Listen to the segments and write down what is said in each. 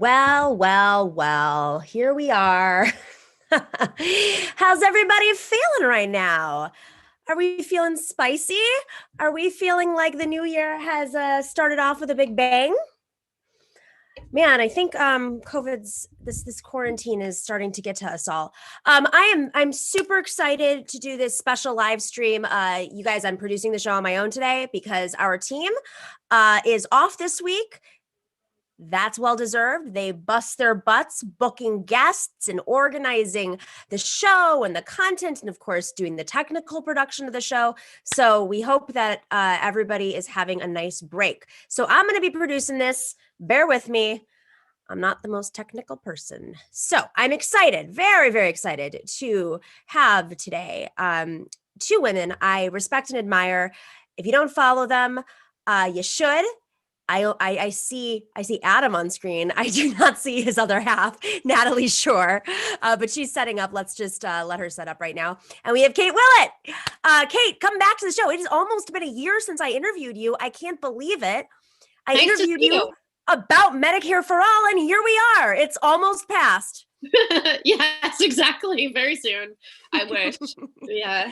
Well, here we are. How's everybody feeling right now? Are we feeling spicy? Are we feeling like the new year has started off with a big bang? Man, I think COVID's this quarantine is starting to get to us all. I'm super excited to do this special live stream. You guys, I'm producing the show on my own today because our team is off this week. That's well deserved. They bust their butts booking guests and organizing the show and the content, and of course, doing the technical production of the show. So we hope that everybody is having a nice break. So I'm going to be producing this. Bear with me. I'm not the most technical person. So I'm excited, very, very excited to have today two women I respect and admire. If you don't follow them, you should. I see Adam on screen. I do not see his other half, Natalie Shure, but she's setting up. Let's just let her set up right now. And we have Kate Willett. Kate, come back to the show. It has almost been a year since I interviewed you. I can't believe it. I interviewed you about Medicare for All, and here we are. It's almost past. Yes, exactly. Very soon. I wish. Yeah.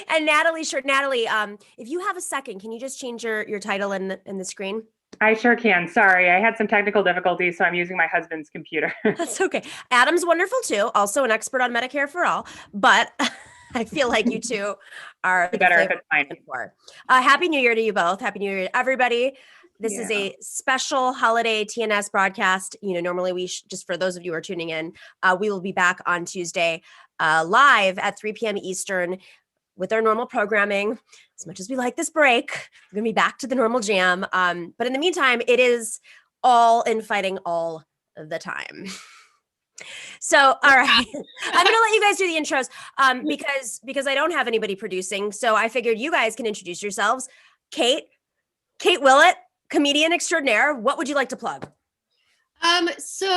And Natalie Shure, if you have a second, can you just change your title in the screen? I sure can. Sorry, I had some technical difficulties, so I'm using my husband's computer. That's okay. Adam's wonderful too, also an expert on Medicare for All, but I feel like you two are better if it's fine. Happy New Year to you both. Happy New Year to everybody. This is a special holiday TNS broadcast. You know, normally just for those of you who are tuning in, we will be back on Tuesday live at 3 p.m. Eastern with our normal programming. As much as we like this break, we're gonna be back to the normal jam. But in the meantime, it is all infighting all the time. So, all right, I'm gonna let you guys do the intros because I don't have anybody producing. So I figured you guys can introduce yourselves. Kate Willett, comedian extraordinaire. What would you like to plug? So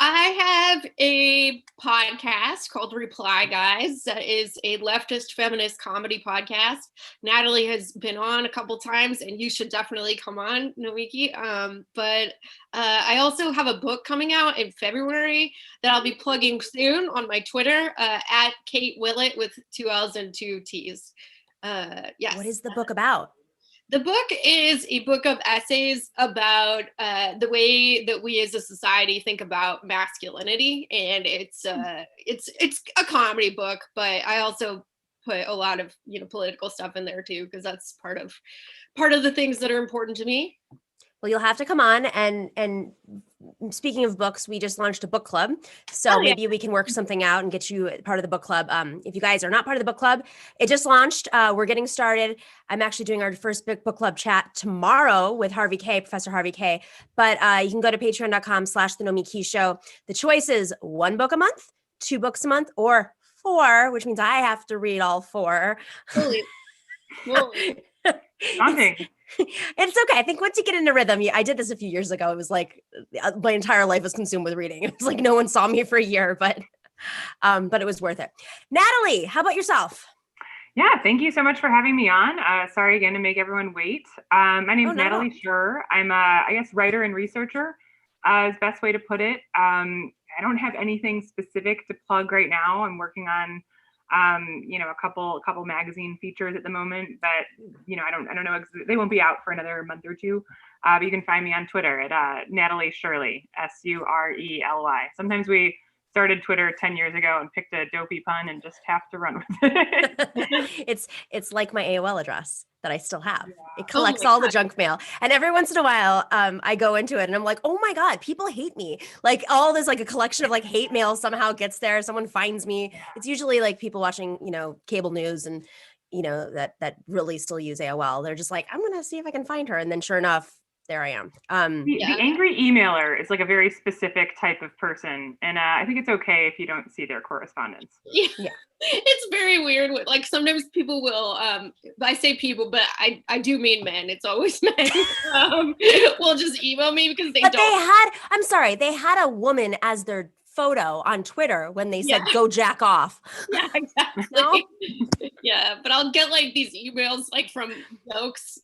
I have a podcast called Reply Guys that is a leftist feminist comedy podcast. Natalie has been on a couple times and you should definitely come on, Nomiki. But I also have a book coming out in February that I'll be plugging soon on my Twitter at Kate Willett with 2 L's and 2 T's. Yes. What is the book about? The book is a book of essays about the way that we as a society think about masculinity, and it's a comedy book, but I also put a lot of political stuff in there too, because that's part of the things that are important to me. Well, you'll have to come on, and speaking of books, we just launched a book club. So maybe we can work something out and get you part of the book club. If you guys are not part of the book club, it just launched. We're getting started. I'm actually doing our first book club chat tomorrow with Harvey K, Professor Harvey K. But you can go to patreon.com/the Nomiki Show. The choice is 1 book a month, 2 books a month, or 4, which means I have to read all 4. Holy. It's okay. I think once you get in a rhythm, I did this a few years ago. It was like my entire life was consumed with reading. It was like no one saw me for a year, but it was worth it. Natalie, how about yourself? Yeah, thank you so much for having me on. Sorry again to make everyone wait. My name is Natalie Shure. I'm I guess writer and researcher is best way to put it. I don't have anything specific to plug right now. I'm working on a couple magazine features at the moment, but I don't know. They won't be out for another month or two. But you can find me on Twitter at Natalie Shirley, Surely. Sometimes we started Twitter 10 years ago and picked a dopey pun and just have to run with it. It's like my AOL address that I still have. Yeah. It collects all the junk mail. And every once in a while, I go into it and I'm like, oh my God, people hate me. Like all this, like a collection of like hate mail somehow gets there. Someone finds me. Yeah. It's usually like people watching, cable news and, that really still use AOL. They're just like, I'm going to see if I can find her. And then sure enough, there I am. The angry emailer is like a very specific type of person. And I think it's okay if you don't see their correspondence. Yeah. It's very weird. Like sometimes people will, I say people, but I do mean men. It's always men. Will just email me because they they had a woman as their photo on Twitter when they said, go jack off. Yeah, exactly. No? Yeah, but I'll get like these emails like from jokes.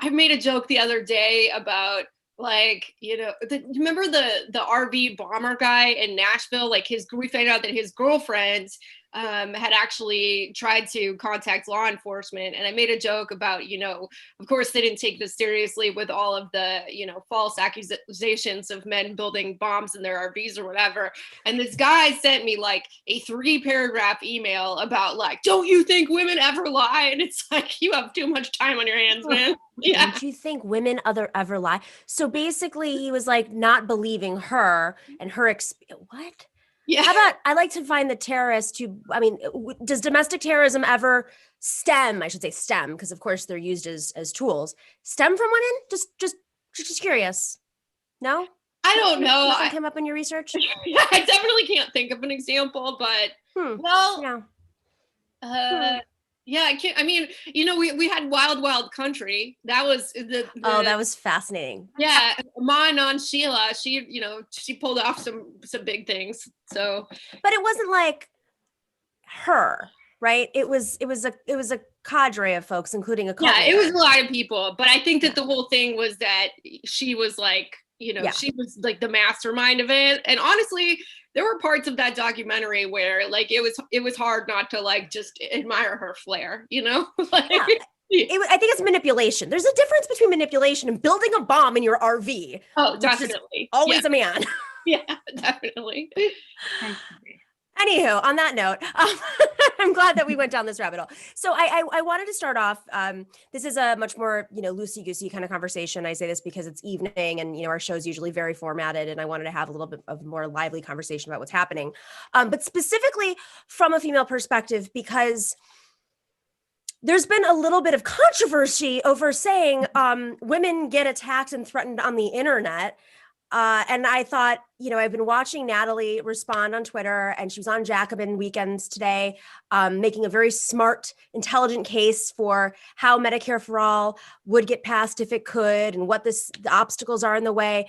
I made a joke the other day about Like, remember the RV bomber guy in Nashville? Like we found out that his girlfriend had actually tried to contact law enforcement. And I made a joke about, of course they didn't take this seriously with all of the, false accusations of men building bombs in their RVs or whatever. And this guy sent me like a 3-paragraph email about like, don't you think women ever lie? And it's like, you have too much time on your hands, man. Yeah. Don't you think women ever lie? So basically he was like not believing her and her what? Yeah. How about, I like to find the terrorists does domestic terrorism ever stem, I should say stem, because of course they're used as tools, stem from women? Just curious. No? I don't know. Nothing came up in your research? Yeah, I definitely can't think of an example, but yeah, I can't. I mean, we had Wild Country. That was that was fascinating. Yeah, Ma Non Sheila. She pulled off some big things. So, but it wasn't like her, right? It was a cadre of folks, including a cult leader. It was a lot of people. But I think that the whole thing was that she was like, she was like the mastermind of it. And honestly, there were parts of that documentary where like it was hard not to like just admire her flair, like, I think it's manipulation. There's a difference between manipulation and building a bomb in your RV. Oh, definitely. Always a man. Yeah, definitely. Anywho, on that note, I'm glad that we went down this rabbit hole. So I wanted to start off, this is a much more, loosey-goosey kind of conversation. I say this because it's evening and, our show's usually very formatted and I wanted to have a little bit of more lively conversation about what's happening. But specifically from a female perspective, because there's been a little bit of controversy over saying women get attacked and threatened on the internet. And I thought, I've been watching Natalie respond on Twitter, and she was on Jacobin Weekends today, making a very smart, intelligent case for how Medicare for All would get passed if it could, and what the obstacles are in the way.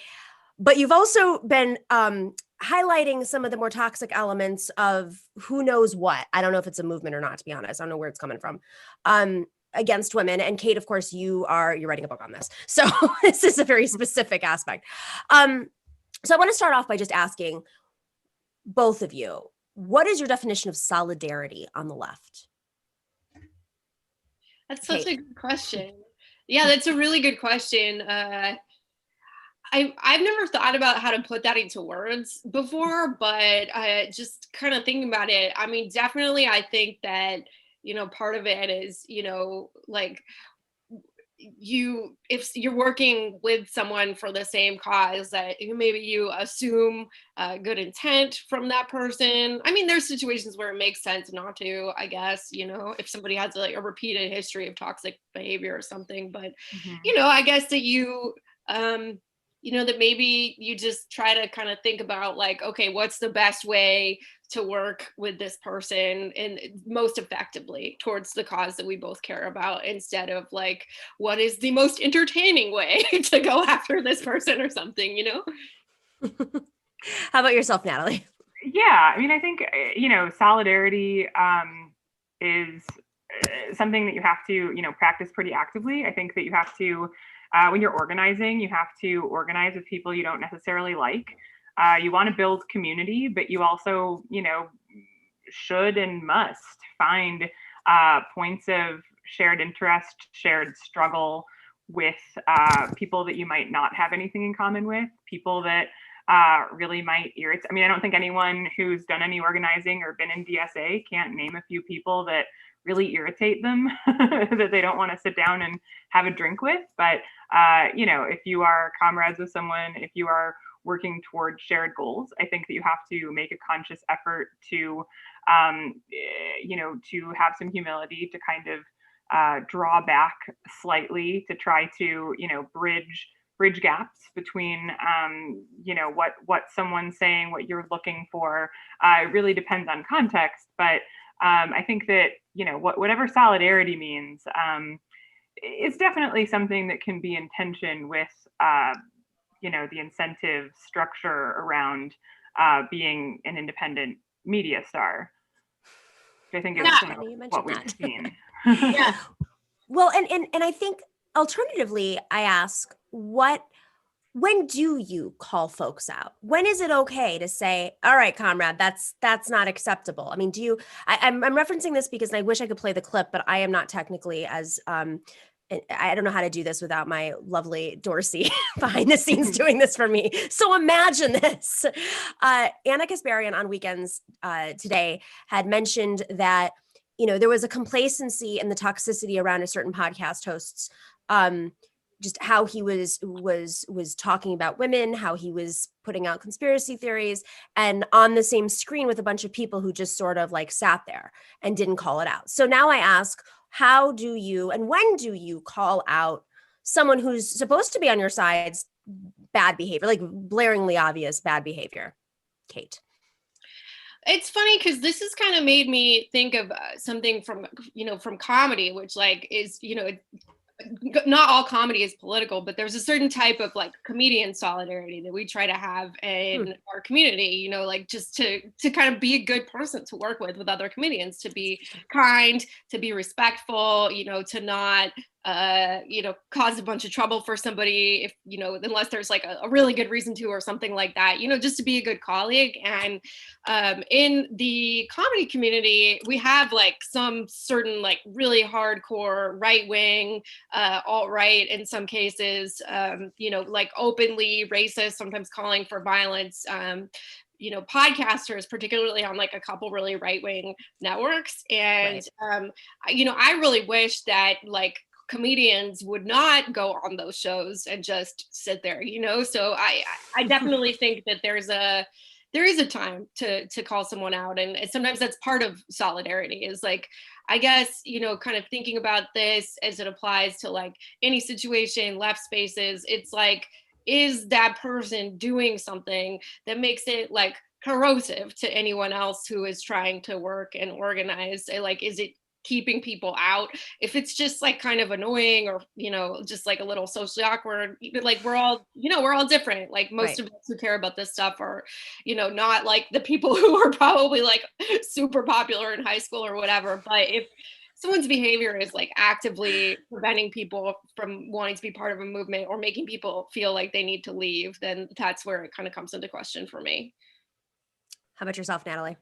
But you've also been highlighting some of the more toxic elements of who knows what. I don't know if it's a movement or not, to be honest. I don't know where it's coming from. Against women. And Kate, of course, you're writing a book on this. So this is a very specific aspect. So I want to start off by just asking both of you, what is your definition of solidarity on the left? That's such a good question. Yeah, that's a really good question. I've never thought about how to put that into words before, but just kind of thinking about it, I mean, definitely I think that part of it is, like if you're working with someone for the same cause, that maybe you assume good intent from that person. I mean, there's situations where it makes sense not to, I guess, if somebody has like a repeated history of toxic behavior or something, but, I guess that that maybe you just try to kind of think about like, okay, what's the best way to work with this person and most effectively towards the cause that we both care about, instead of like, what is the most entertaining way to go after this person or something, How about yourself, Natalie? Yeah, I mean, I think, solidarity is something that you have to, practice pretty actively. I think that you have to, when you're organizing, you have to organize with people you don't necessarily like. You want to build community, but you also, should and must find points of shared interest, shared struggle with people that you might not have anything in common with, people that really might irritate. I mean, I don't think anyone who's done any organizing or been in DSA can't name a few people that really irritate them that they don't want to sit down and have a drink with. But, if you are comrades with someone, if you are working toward shared goals, I think that you have to make a conscious effort to, to have some humility, to kind of draw back slightly, to try to, bridge gaps between, what someone's saying, what you're looking for. It really depends on context, but I think that, whatever solidarity means, it's definitely something that can be in tension with, the incentive structure around being an independent media star. I think it's what we've seen. Well, and I think alternatively, I ask, what when do you call folks out? When is it okay to say, all right, comrade, that's not acceptable? I mean, I'm referencing this because I wish I could play the clip, but I am not technically as, I don't know how to do this without my lovely Dorsey behind the scenes doing this for me. So imagine this. Anna Kasparian on Weekends today had mentioned that, there was a complacency and the toxicity around a certain podcast host's, just how he was talking about women, how he was putting out conspiracy theories, and on the same screen with a bunch of people who just sort of like sat there and didn't call it out. So now I ask, how do you and when do you call out someone who's supposed to be on your side's bad behavior, like blaringly obvious bad behavior? Kate. It's funny because this has kind of made me think of something from comedy, which like is, not all comedy is political, but there's a certain type of like comedian solidarity that we try to have in our community, like just to kind of be a good person to work with other comedians, to be kind, to be respectful, to not cause a bunch of trouble for somebody if, unless there's like a really good reason to, or something like that, just to be a good colleague. And in the comedy community, we have like some certain like really hardcore right-wing, alt-right in some cases, like openly racist, sometimes calling for violence, podcasters, particularly on like a couple really right-wing networks. And, I really wish that like comedians would not go on those shows and just sit there, so I definitely think that there is a time to call someone out, and sometimes that's part of solidarity, is like, I guess, kind of thinking about this as it applies to like any situation, left spaces, it's like, is that person doing something that makes it like corrosive to anyone else who is trying to work and organize? Like, is it keeping people out? If it's just like kind of annoying, or just like a little socially awkward, like we're all different, like most of us who care about this stuff are not like the people who are probably like super popular in high school or whatever. But if someone's behavior is like actively preventing people from wanting to be part of a movement, or making people feel like they need to leave, then that's where it kind of comes into question for me. How about yourself, Natalie?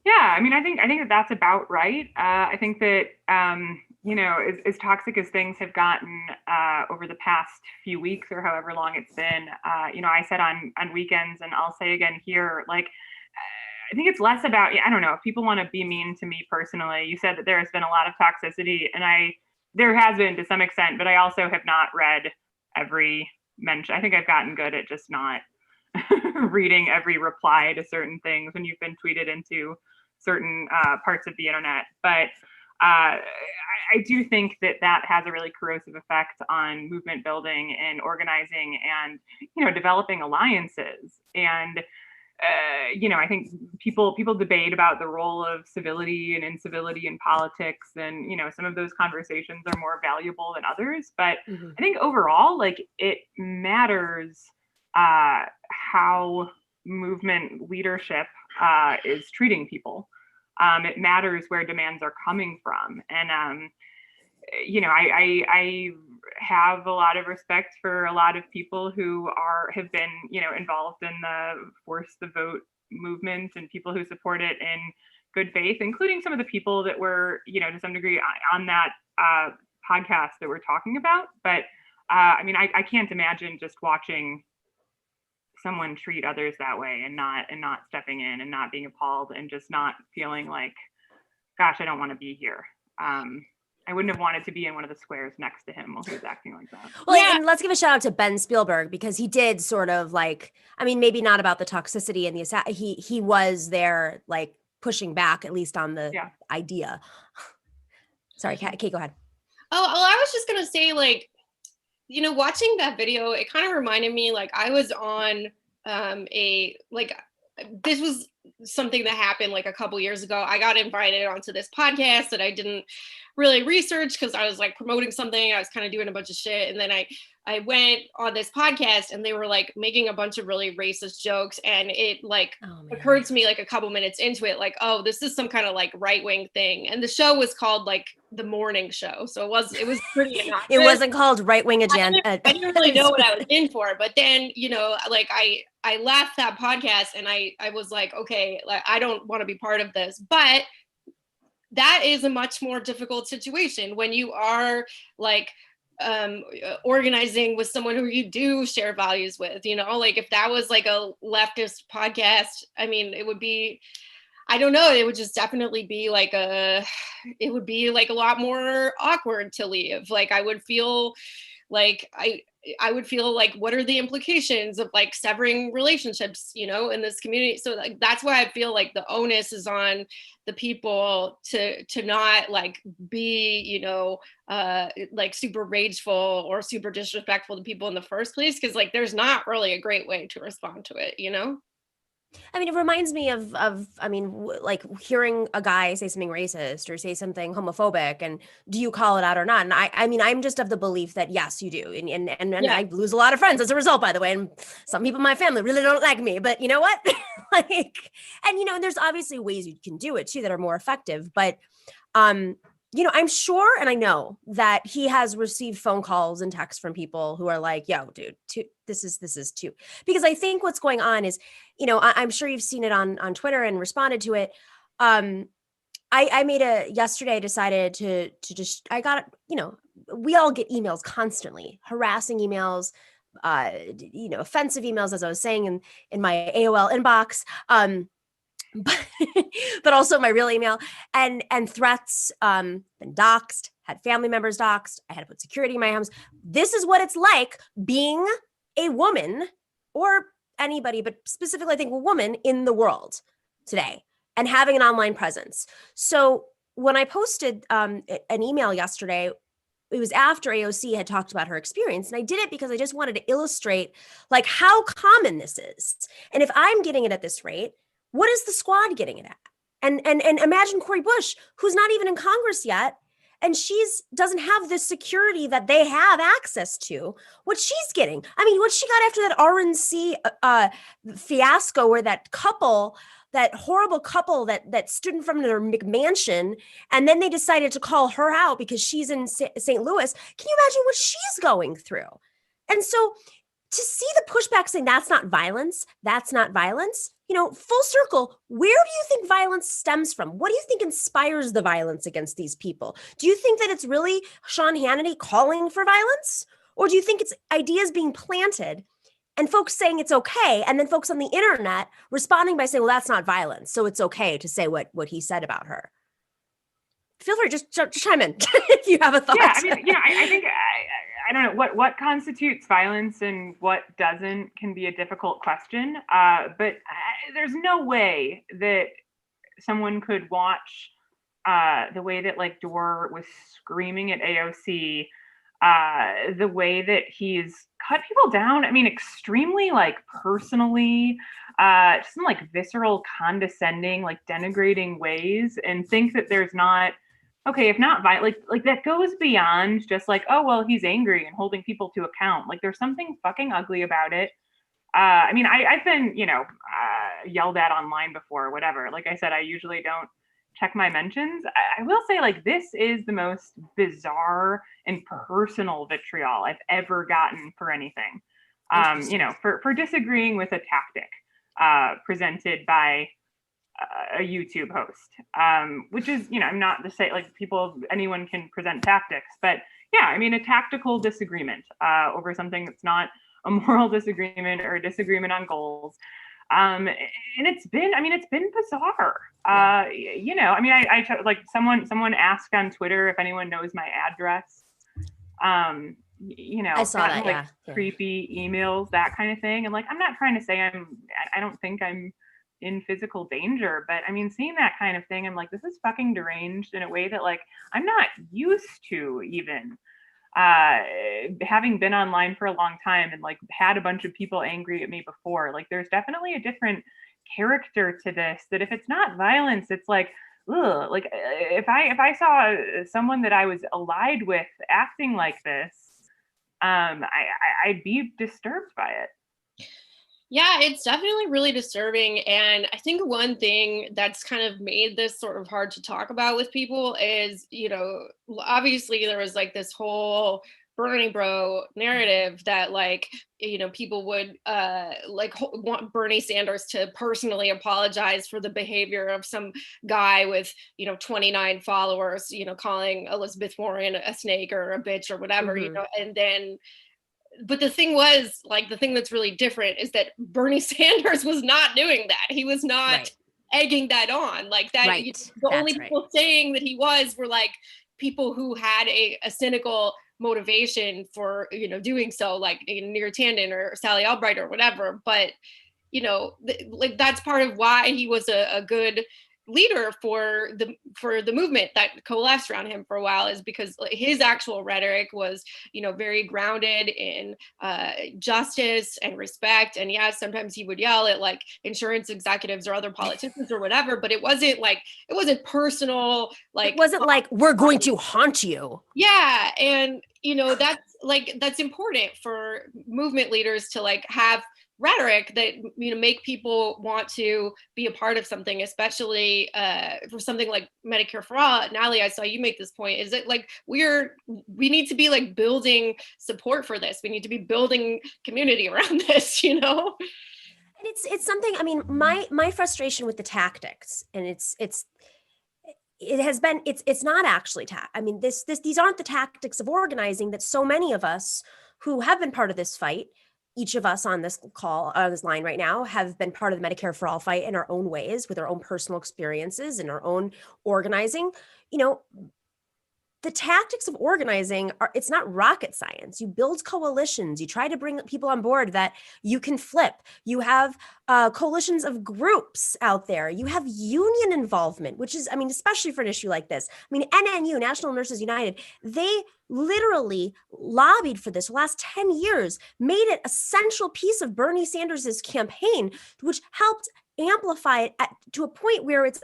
Yeah, I mean, I think that that's about right. I think that as toxic as things have gotten over the past few weeks, or however long it's been, I said on Weekends, and I'll say again here, like, I think it's less about, I don't know, if people want to be mean to me personally. You said that there has been a lot of toxicity, and there has been to some extent, but I also have not read every mention. I think I've gotten good at just not reading every reply to certain things when you've been tweeted into certain parts of the internet. But I do think that has a really corrosive effect on movement building and organizing, and developing alliances. And I think people debate about the role of civility and incivility in politics, and some of those conversations are more valuable than others. But I think overall, like, it matters how movement leadership is treating people. It matters where demands are coming from. And, I have a lot of respect for a lot of people who have been, involved in the Force the Vote movement, and people who support it in good faith, including some of the people that were, to some degree on that podcast that we're talking about. But I mean, I can't imagine just watching someone treat others that way and not stepping in and not being appalled and just not feeling like, gosh, I don't want to be here. I wouldn't have wanted to be in one of the squares next to him while he was acting like that. Well, yeah. And let's give a shout out to Ben Spielberg, because he did sort of like, I mean, maybe not about the toxicity and he was there like pushing back, at least on the idea. Sorry, Kate, go ahead. Oh, well, I was just going to say, like, watching that video, it kind of reminded me, like, I was on this was something that happened like a couple years ago. I got invited onto this podcast that I didn't really research because I was like promoting something. I was kind of doing a bunch of shit. And then I went on this podcast and they were like making a bunch of really racist jokes. And it like occurred to me like a couple minutes into it, like, oh, this is some kind of like right-wing thing. And the show was called like The Morning Show. So it was pretty innocuous. It wasn't called right-wing agenda. I didn't really know what I was in for. But then, you know, like I left that podcast and I was like, okay, like, I don't want to be part of this. But that is a much more difficult situation when you are like organizing with someone who you do share values with, you know, like if that was like a leftist podcast, I mean, it would be, I don't know, it would just definitely be like it would be like a lot more awkward to leave. Like I would feel like I would feel like, what are the implications of like severing relationships, you know, in this community? So like, that's why I feel like the onus is on the people to not like be, you know, like super rageful or super disrespectful to people in the first place. Cause like, there's not really a great way to respond to it, you know? I mean, it reminds me of I mean, like hearing a guy say something racist or say something homophobic, and do you call it out or not? And I mean, I'm just of the belief that yes, you do, and Yeah. I lose a lot of friends as a result, by the way, and some people in my family really don't like me, but you know what? Like, and you know, there's obviously ways you can do it too that are more effective, but you know, I'm sure, and I know that he has received phone calls and texts from people who are like, yo, dude, this is too, because I think what's going on is, you know, I'm sure you've seen it on Twitter and responded to it. I made yesterday, decided to just, I got, you know, we all get emails constantly, harassing emails, you know, offensive emails, as I was saying in my AOL inbox. But also my real email and threats, been doxxed, had family members doxxed. I had to put security in my homes. This is what it's like being a woman, or anybody, but specifically I think a woman in the world today, and having an online presence. So when I posted an email yesterday, it was after AOC had talked about her experience. And I did it because I just wanted to illustrate like how common this is. And if I'm getting it at this rate, what is the squad getting it at? And imagine Cori Bush, who's not even in Congress yet, and she's doesn't have the security that they have access to. What she's getting, I mean, what she got after that RNC fiasco, where that couple, that horrible couple that stood in front of their McMansion, and then they decided to call her out because she's in St. Louis. Can you imagine what she's going through? And so to see the pushback saying that's not violence, you know, full circle, where do you think violence stems from? What do you think inspires the violence against these people? Do you think that it's really Sean Hannity calling for violence? Or do you think it's ideas being planted and folks saying it's okay, and then folks on the internet responding by saying, well, that's not violence, so it's okay to say what he said about her? Feel free, just chime in if you have a thought. Yeah, I mean, yeah, I think I don't know what constitutes violence and what doesn't can be a difficult question. But there's no way that someone could watch the way that like Dor was screaming at AOC, the way that he's cut people down. I mean, extremely like personally, just in like visceral, condescending, like denigrating ways, and think that there's not. Okay, if not violent, like that goes beyond just like, oh, well, he's angry and holding people to account. Like there's something fucking ugly about it. I mean, I've been, you know, yelled at online before, whatever. Like I said, I usually don't check my mentions. I will say like, this is the most bizarre and personal vitriol I've ever gotten for anything. You know, for disagreeing with a tactic presented by a YouTube host, which is, you know, I'm not to say like anyone can present tactics, but yeah, I mean, a tactical disagreement over something that's not a moral disagreement or a disagreement on goals. And it's been bizarre. You know, I mean, I like someone asked on Twitter if anyone knows my address. You know, I saw that, like creepy emails, that kind of thing. And like, I'm not trying to say I don't think I'm in physical danger, but I mean, seeing that kind of thing, I'm like, this is fucking deranged in a way that like I'm not used to, even having been online for a long time and like had a bunch of people angry at me before. Like there's definitely a different character to this, that if it's not violence, it's like, ugh, like if I saw someone that I was allied with acting like this, I'd be disturbed by it. Yeah, it's definitely really disturbing. And I think one thing that's kind of made this sort of hard to talk about with people is, obviously there was like this whole Bernie bro narrative that like, people would want Bernie Sanders to personally apologize for the behavior of some guy with, 29 followers, calling Elizabeth Warren a snake or a bitch or whatever, and then but the thing was, like, the thing that's really different is that Bernie Sanders was not doing that. He was not egging that on like that. Right. The only people saying that he were like people who had a cynical motivation for, doing so, like Neera Tanden or Sally Albright or whatever. But, like that's part of why he was a good leader for the movement that coalesced around him for a while, is because his actual rhetoric was very grounded in justice and respect. And yeah, sometimes he would yell at like insurance executives or other politicians or whatever, but it wasn't personal, like it wasn't like we're going to haunt you. Yeah. And that's important for movement leaders to like have rhetoric that make people want to be a part of something, especially for something like Medicare for All. Natalie, I saw you make this point, is that like we need to be like building support for this. We need to be building community around this, And it's something, I mean, my frustration with the tactics, and it's not actually I mean, these aren't the tactics of organizing that so many of us who have been part of this fight, each of us on this call, on this line right now, have been part of the Medicare for All fight in our own ways, with our own personal experiences and our own organizing. The tactics of organizing it's not rocket science. You build coalitions. You try to bring people on board that you can flip. You have coalitions of groups out there. You have union involvement, which is, I mean, especially for an issue like this. I mean, NNU, National Nurses United, they literally lobbied for this the last 10 years, made it a central piece of Bernie Sanders's campaign, which helped amplify it to a point where it's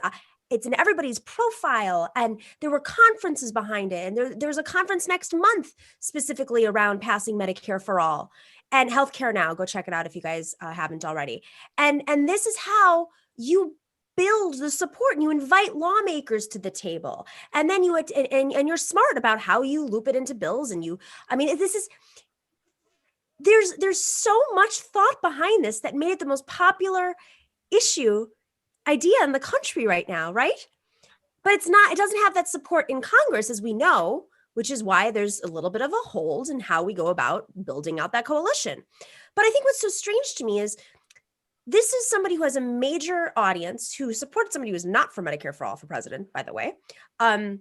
in everybody's profile, and there were conferences behind it. And there's a conference next month specifically around passing Medicare for All and healthcare now. Go check it out if you guys haven't already. And this is how you build the support, and you invite lawmakers to the table. And then and you're smart about how you loop it into bills. And there's so much thought behind this that made it the most popular idea in the country right now, right? But it doesn't have that support in Congress, as we know, which is why there's a little bit of a hold in how we go about building out that coalition. But I think what's so strange to me is this is somebody who has a major audience, who supports somebody who's not for Medicare for All for president, by the way. And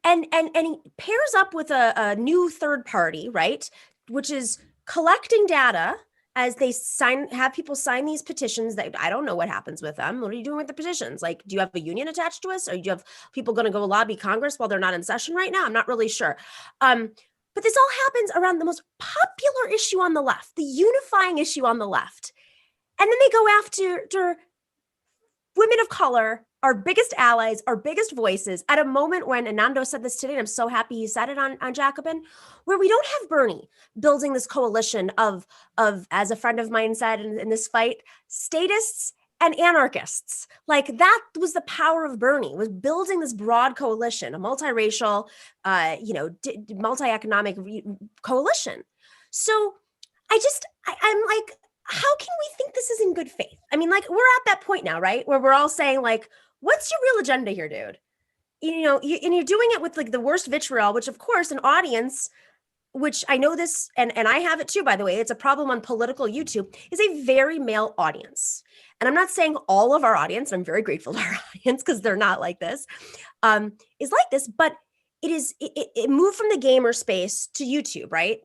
he pairs up with a new third party, right? Which is collecting data as they have people sign these petitions that I don't know what happens with them. What are you doing with the petitions? Like, do you have a union attached to us? Or do you have people going to go lobby Congress while they're not in session right now? I'm not really sure. But this all happens around the most popular issue on the left, the unifying issue on the left. And then they go after women of color, our biggest allies, our biggest voices, at a moment when, and Nando said this today, and I'm so happy he said it on Jacobin, where we don't have Bernie building this coalition of as a friend of mine said in this fight, statists and anarchists. Like, that was the power of Bernie, was building this broad coalition, a multiracial, multi-economic coalition. So I'm like, how can we think this is in good faith? I mean, like, we're at that point now, right? Where we're all saying, like, what's your real agenda here, dude? And you're doing it with like the worst vitriol, which of course an audience, which I know this, and I have it too, by the way, it's a problem on political YouTube, is a very male audience. And I'm not saying all of our audience, I'm very grateful to our audience because they're not like this, is like this, but it moved from the gamer space to YouTube, right?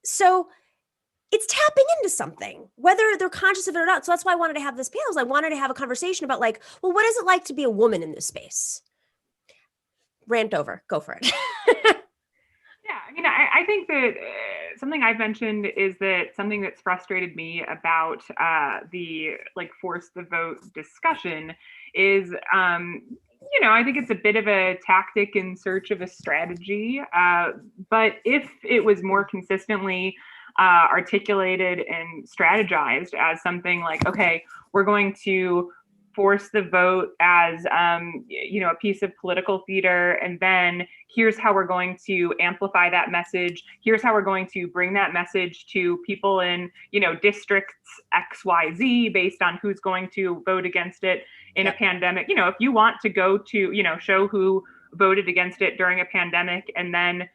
So it's tapping into something, whether they're conscious of it or not. So that's why I wanted to have this panel. I wanted to have a conversation about, like, well, what is it like to be a woman in this space? Rant over. Go for it. Yeah, I mean, I think that something I've mentioned is that something that's frustrated me about the like force the vote discussion is, I think it's a bit of a tactic in search of a strategy. But if it was more consistently articulated and strategized as something like, okay, we're going to force the vote as a piece of political theater, and then here's how we're going to amplify that message, here's how we're going to bring that message to people in districts XYZ based on who's going to vote against it in a pandemic. If you want to go to show who voted against it during a pandemic, and then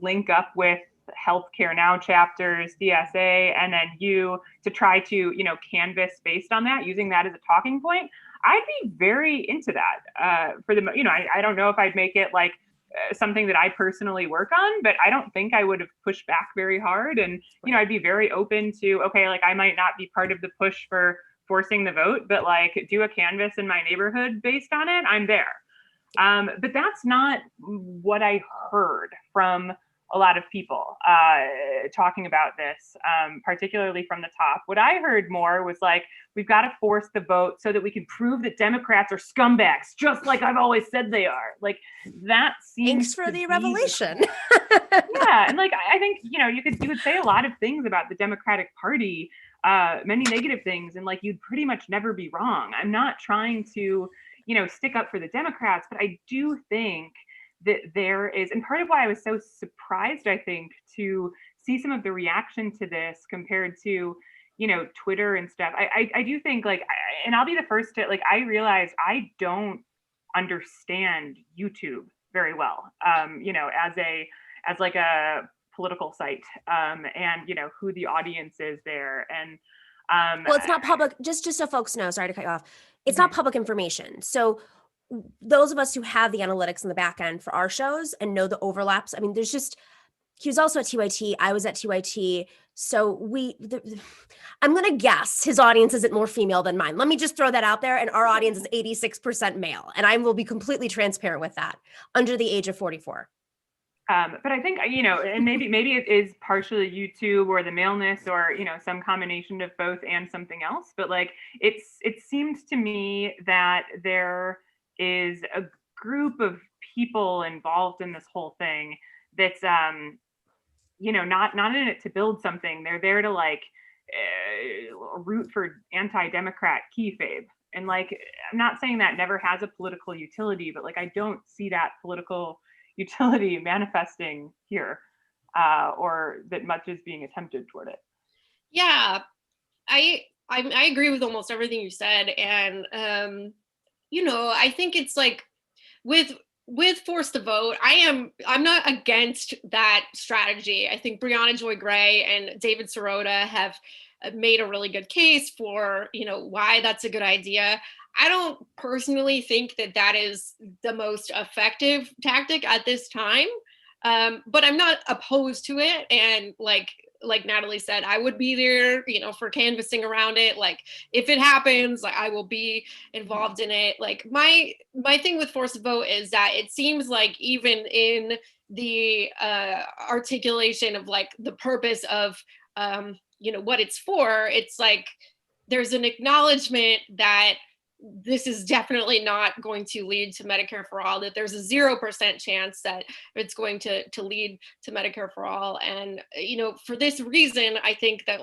link up with Healthcare Now chapters, DSA, NNU to try to, canvas based on that, using that as a talking point, I'd be very into that. I don't know if I'd make it like something that I personally work on, but I don't think I would have pushed back very hard. And, I'd be very open to, okay, like I might not be part of the push for forcing the vote, but like do a canvas in my neighborhood based on it, I'm there. But that's not what I heard from a lot of people talking about this, particularly from the top. What I heard more was like, we've got to force the vote so that we can prove that Democrats are scumbags, just like I've always said they are. Like that seems Thanks for the revelation. Yeah, and like I think you could say a lot of things about the Democratic Party, many negative things, and like you'd pretty much never be wrong. I'm not trying to stick up for the Democrats, but I do think that there is, and part of why I was so surprised, I think, to see some of the reaction to this compared to, Twitter and stuff. I do think and I'll be the first to I realize I don't understand YouTube very well, as like a political site, and who the audience is there. And well, it's not public, just so folks know, sorry to cut you off. It's not public information. So those of us who have the analytics in the back end for our shows and know the overlaps, I mean, he was also at TYT, I was at TYT. So I'm going to guess his audience isn't more female than mine. Let me just throw that out there. And our audience is 86% male. And I will be completely transparent with that, under the age of 44. But I think, and maybe it is partially YouTube or the maleness or, some combination of both and something else. But it seems to me that there is a group of people involved in this whole thing that's, not in it to build something. They're there to root for anti-Democrat kayfabe. And I'm not saying that never has a political utility, but I don't see that political utility manifesting here, or that much is being attempted toward it. Yeah, I agree with almost everything you said. And, I think it's with force to vote, I'm not against that strategy. I think Brianna Joy Gray and David Sirota have made a really good case for, why that's a good idea. I don't personally think that is the most effective tactic at this time, but I'm not opposed to it. And like Natalie said, I would be there, for canvassing around it. If it happens, I will be involved in it. My thing with force to vote is that it seems like even in the articulation of the purpose of what it's for, it's there's an acknowledgement that this is definitely not going to lead to Medicare for all, that there's a 0% chance that it's going to lead to Medicare for all. And, for this reason, I think that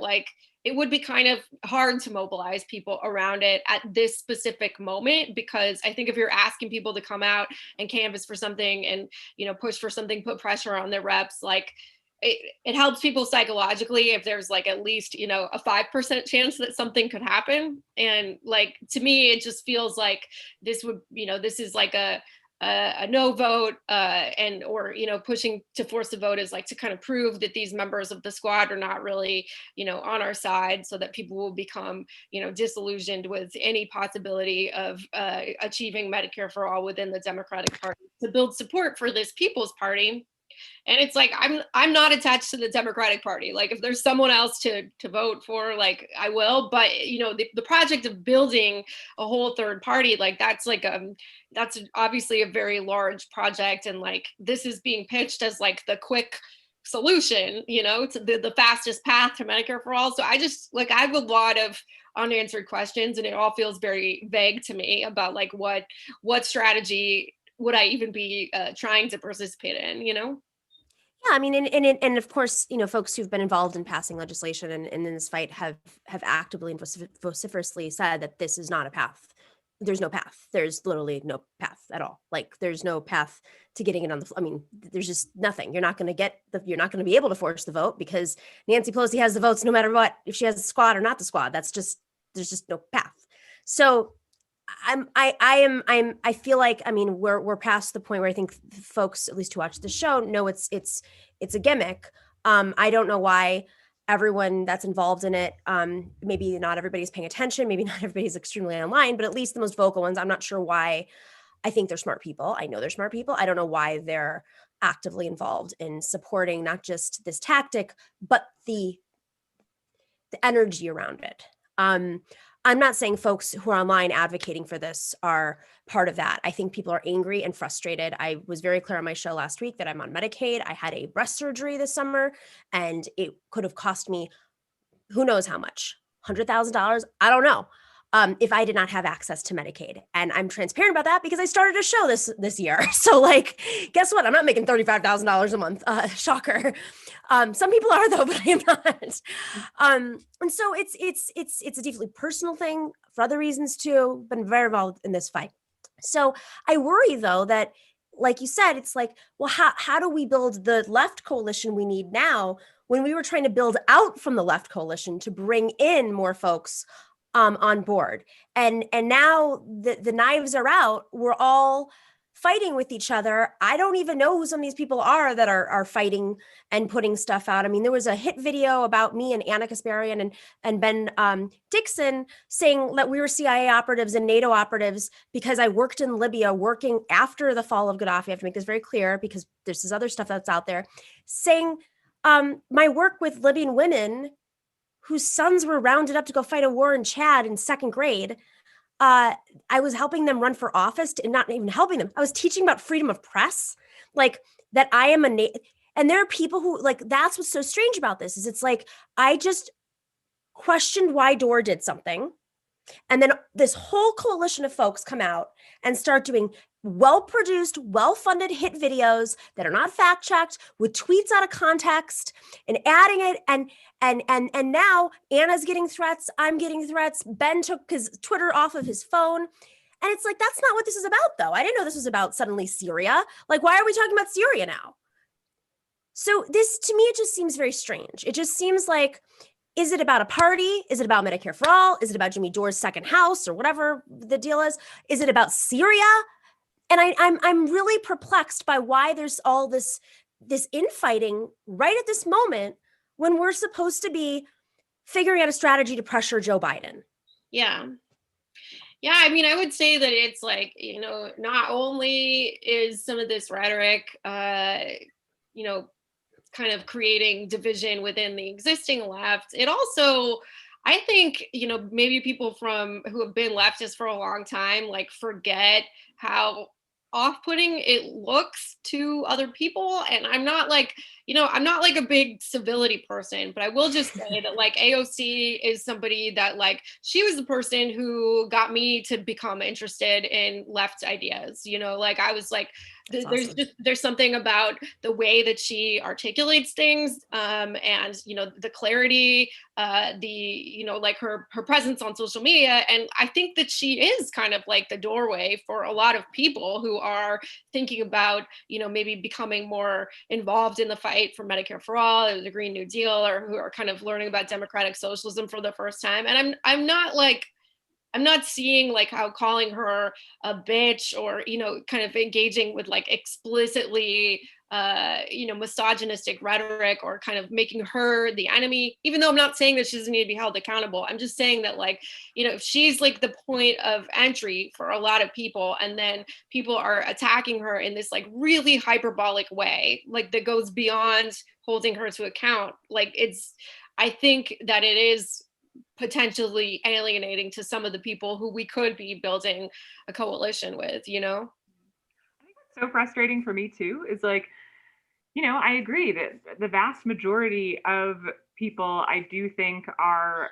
it would be kind of hard to mobilize people around it at this specific moment, because I think if you're asking people to come out and canvass for something and, push for something, put pressure on their reps, it helps people psychologically if there's at least, a 5% chance that something could happen. And to me, it just feels like this would, this is a no vote, and, or, pushing to force the vote is to kind of prove that these members of the squad are not really, on our side, so that people will become, disillusioned with any possibility of achieving Medicare for all within the Democratic Party, to build support for this People's Party. And it's I'm not attached to the Democratic Party. If there's someone else to vote for, I will. But the project of building a whole third party, that's that's obviously a very large project, and this is being pitched as the quick solution, to the fastest path to Medicare for all. So I just like, I have a lot of unanswered questions, and it all feels very vague to me about like what strategy would I even be trying to participate in, Yeah, I mean, and of course, folks who've been involved in passing legislation and in this fight have actively and vociferously said that this is not a path. There's no path. There's literally no path at all. Like, there's no path to getting it on the. I mean, there's just nothing. You're not going to you're not going to be able to force the vote because Nancy Pelosi has the votes no matter what, if she has the squad or not the squad. There's just no path. So I feel like, I mean, we're past the point where I think folks, at least who watch the show, know it's a gimmick. I don't know why everyone that's involved in it, maybe not everybody's paying attention, maybe not everybody's extremely online, but at least the most vocal ones, I'm not sure why. I think they're smart people. I know they're smart people. I don't know why they're actively involved in supporting not just this tactic, but the energy around it. I'm not saying folks who are online advocating for this are part of that. I think people are angry and frustrated. I was very clear on my show last week that I'm on Medicaid. I had a breast surgery this summer, and it could have cost me who knows how much, $100,000. I don't know. If I did not have access to Medicaid. And I'm transparent about that because I started a show this year. So like, guess what? I'm not making $35,000 a month. Shocker. Some people are though, but I am not. And so it's a deeply personal thing for other reasons too. Been very involved in this fight. So I worry though that, like you said, it's like, well, how do we build the left coalition we need now when we were trying to build out from the left coalition to bring in more folks on board, and now the knives are out. We're all fighting with each other. I don't even know who some of these people are that are fighting and putting stuff out. I mean, there was a hit video about me and Anna Kasparian and Ben Dixon saying that we were CIA operatives and NATO operatives because I worked in Libya, working after the fall of Gaddafi. I have to make this very clear because there's this other stuff that's out there saying my work with Libyan women whose sons were rounded up to go fight a war in Chad in second grade. I was helping them run for office, and not even helping them. I was teaching about freedom of press, like that I am and there are people who, like, that's what's so strange about this is it's like, I just questioned why Dore did something. And then this whole coalition of folks come out and start doing well-produced, well-funded hit videos that are not fact-checked with tweets out of context and adding it. And now Anna's getting threats. I'm getting threats. Ben took his Twitter off of his phone. And it's like, that's not what this is about, though. I didn't know this was about suddenly Syria. Like, why are we talking about Syria now? So this, to me, it just seems very strange. It just seems like, is it about a party? Is it about Medicare for all? Is it about Jimmy Dore's second house or whatever the deal is? Is it about Syria? And I'm really perplexed by why there's all this infighting right at this moment when we're supposed to be figuring out a strategy to pressure Joe Biden. Yeah. Yeah, I mean, I would say that it's like, not only is some of this rhetoric, kind of creating division within the existing left, it also, I think, maybe people who have been leftists for a long time, like, forget how off-putting it looks to other people. And I'm not like a big civility person, but I will just say that like AOC is somebody that, like, she was the person who got me to become interested in left ideas. Like, I was like, there's something about the way that she articulates things, and the clarity, like her presence on social media. And I think that she is kind of like the doorway for a lot of people who are thinking about, maybe becoming more involved in the fight for Medicare for all, or the Green New Deal, or who are kind of learning about democratic socialism for the first time. And I'm not seeing like how calling her a bitch or, kind of engaging with like explicitly, misogynistic rhetoric or kind of making her the enemy, even though I'm not saying that she doesn't need to be held accountable. I'm just saying that, like, if she's like the point of entry for a lot of people, and then people are attacking her in this like really hyperbolic way, like that goes beyond holding her to account. Like, I think that it is potentially alienating to some of the people who we could be building a coalition with, I think what's so frustrating for me too is like, I agree that the vast majority of people, I do think, are,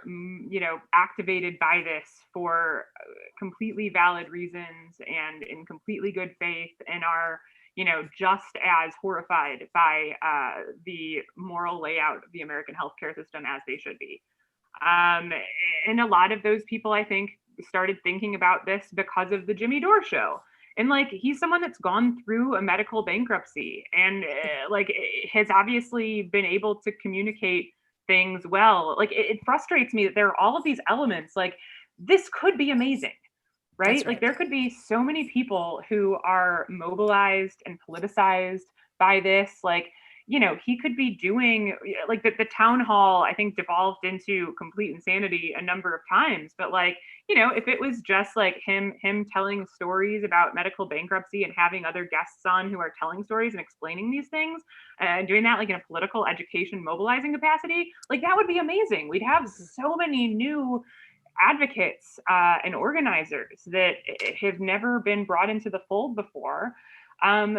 activated by this for completely valid reasons and in completely good faith, and are, just as horrified by the moral layout of the American healthcare system as they should be. And a lot of those people, I think, started thinking about this because of the Jimmy Dore show. And like, he's someone that's gone through a medical bankruptcy and has obviously been able to communicate things well. Like, it frustrates me that there are all of these elements. Like, this could be amazing, right? Like, there could be so many people who are mobilized and politicized by this. Like, he could be doing, like, the town hall, I think, devolved into complete insanity a number of times. But like, if it was just like him telling stories about medical bankruptcy and having other guests on who are telling stories and explaining these things and doing that like in a political education mobilizing capacity, like, that would be amazing. We'd have so many new advocates and organizers that have never been brought into the fold before. And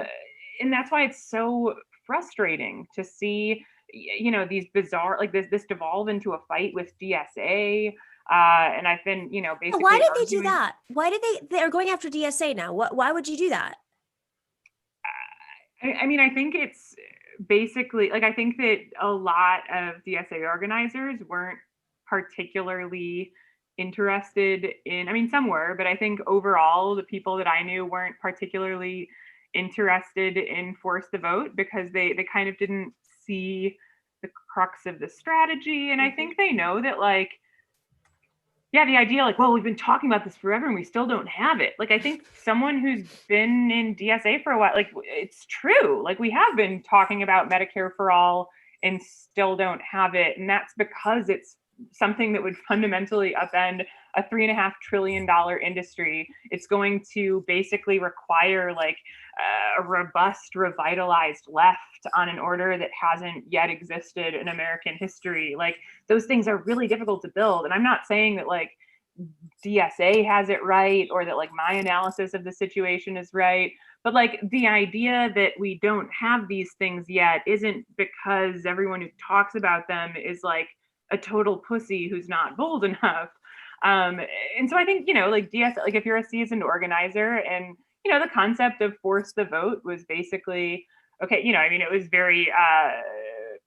that's why it's so frustrating to see, these bizarre, like, this devolve into a fight with DSA. And I've been, basically. Why did they do that? Why did they're going after DSA now? Why would you do that? I think it's basically, like, I think that a lot of DSA organizers weren't particularly interested in, some were, but I think overall the people that I knew weren't particularly interested in force the vote because they kind of didn't see the crux of the strategy. And I think they know that, like, yeah, the idea, like, well, we've been talking about this forever and we still don't have it. Like, I think someone who's been in DSA for a while, like, it's true. Like, we have been talking about Medicare for all and still don't have it. And that's because it's something that would fundamentally upend a $3.5 trillion industry. It's going to basically require like a robust, revitalized left on an order that hasn't yet existed in American history. Like, those things are really difficult to build. And I'm not saying that like DSA has it right or that like my analysis of the situation is right. But like, the idea that we don't have these things yet isn't because everyone who talks about them is like a total pussy who's not bold enough. And so I think, like, DSA, like, if you're a seasoned organizer and, the concept of force the vote was basically, okay, it was very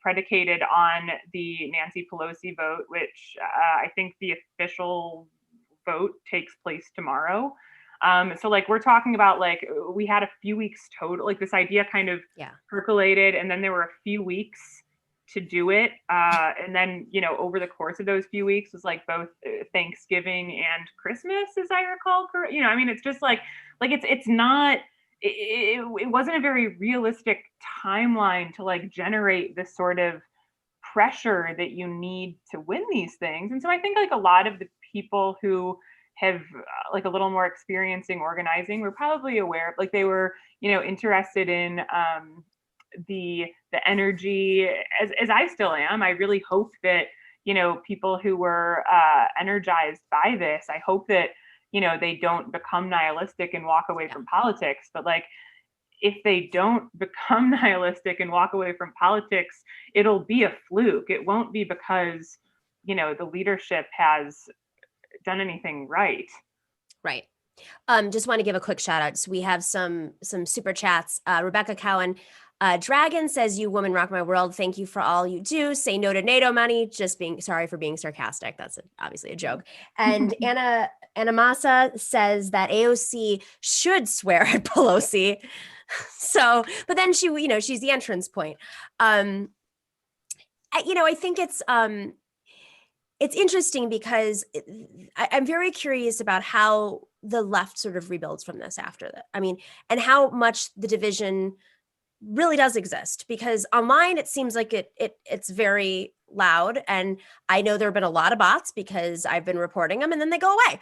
predicated on the Nancy Pelosi vote, which I think the official vote takes place tomorrow. So like, we're talking about, like, we had a few weeks total, like, this idea kind of percolated, and then there were a few weeks to do it. And then, over the course of those few weeks was like both Thanksgiving and Christmas, as I recall. It's just like it's not, it wasn't a very realistic timeline to like generate this sort of pressure that you need to win these things. And so I think like a lot of the people who have like a little more experience in organizing were probably aware, like, they were, interested in the energy, as I still am. I really hope that, people who were energized by this, I hope that, they don't become nihilistic and walk away from politics. But like, if they don't become nihilistic and walk away from politics, it'll be a fluke. It won't be because, the leadership has done anything right. Right. Just want to give a quick shout out. So we have some super chats. Rebecca Cowan, Dragon says, "You woman rock my world. Thank you for all you do. Say no to NATO money. Just being sorry for being sarcastic." That's obviously a joke. And Anna Massa says that AOC should swear at Pelosi. So, but then she's the entrance point. I think it's interesting because I'm very curious about how the left sort of rebuilds from this after that. And how much the division really does exist, because online it seems like it's very loud, and I know there have been a lot of bots because I've been reporting them and then they go away.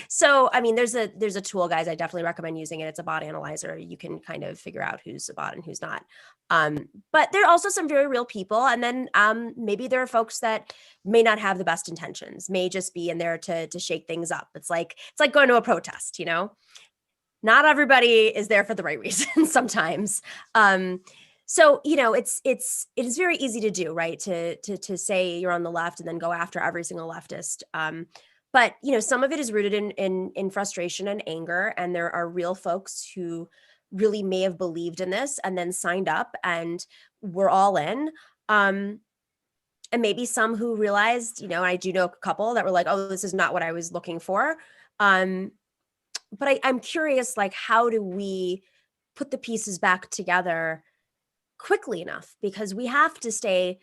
So there's a tool, guys, I definitely recommend using it. It's a bot analyzer. You can kind of figure out who's a bot and who's not. But there are also some very real people, and then maybe there are folks that may not have the best intentions, may just be in there to shake things up. It's like going to a protest, not everybody is there for the right reasons sometimes. So, it is very easy to do, right? To say you're on the left and then go after every single leftist. But some of it is rooted in frustration and anger, and there are real folks who really may have believed in this and then signed up and were all in. And maybe some who realized, I do know a couple that were like, oh, this is not what I was looking for. But I'm curious, like, how do we put the pieces back together quickly enough? Because we have to stay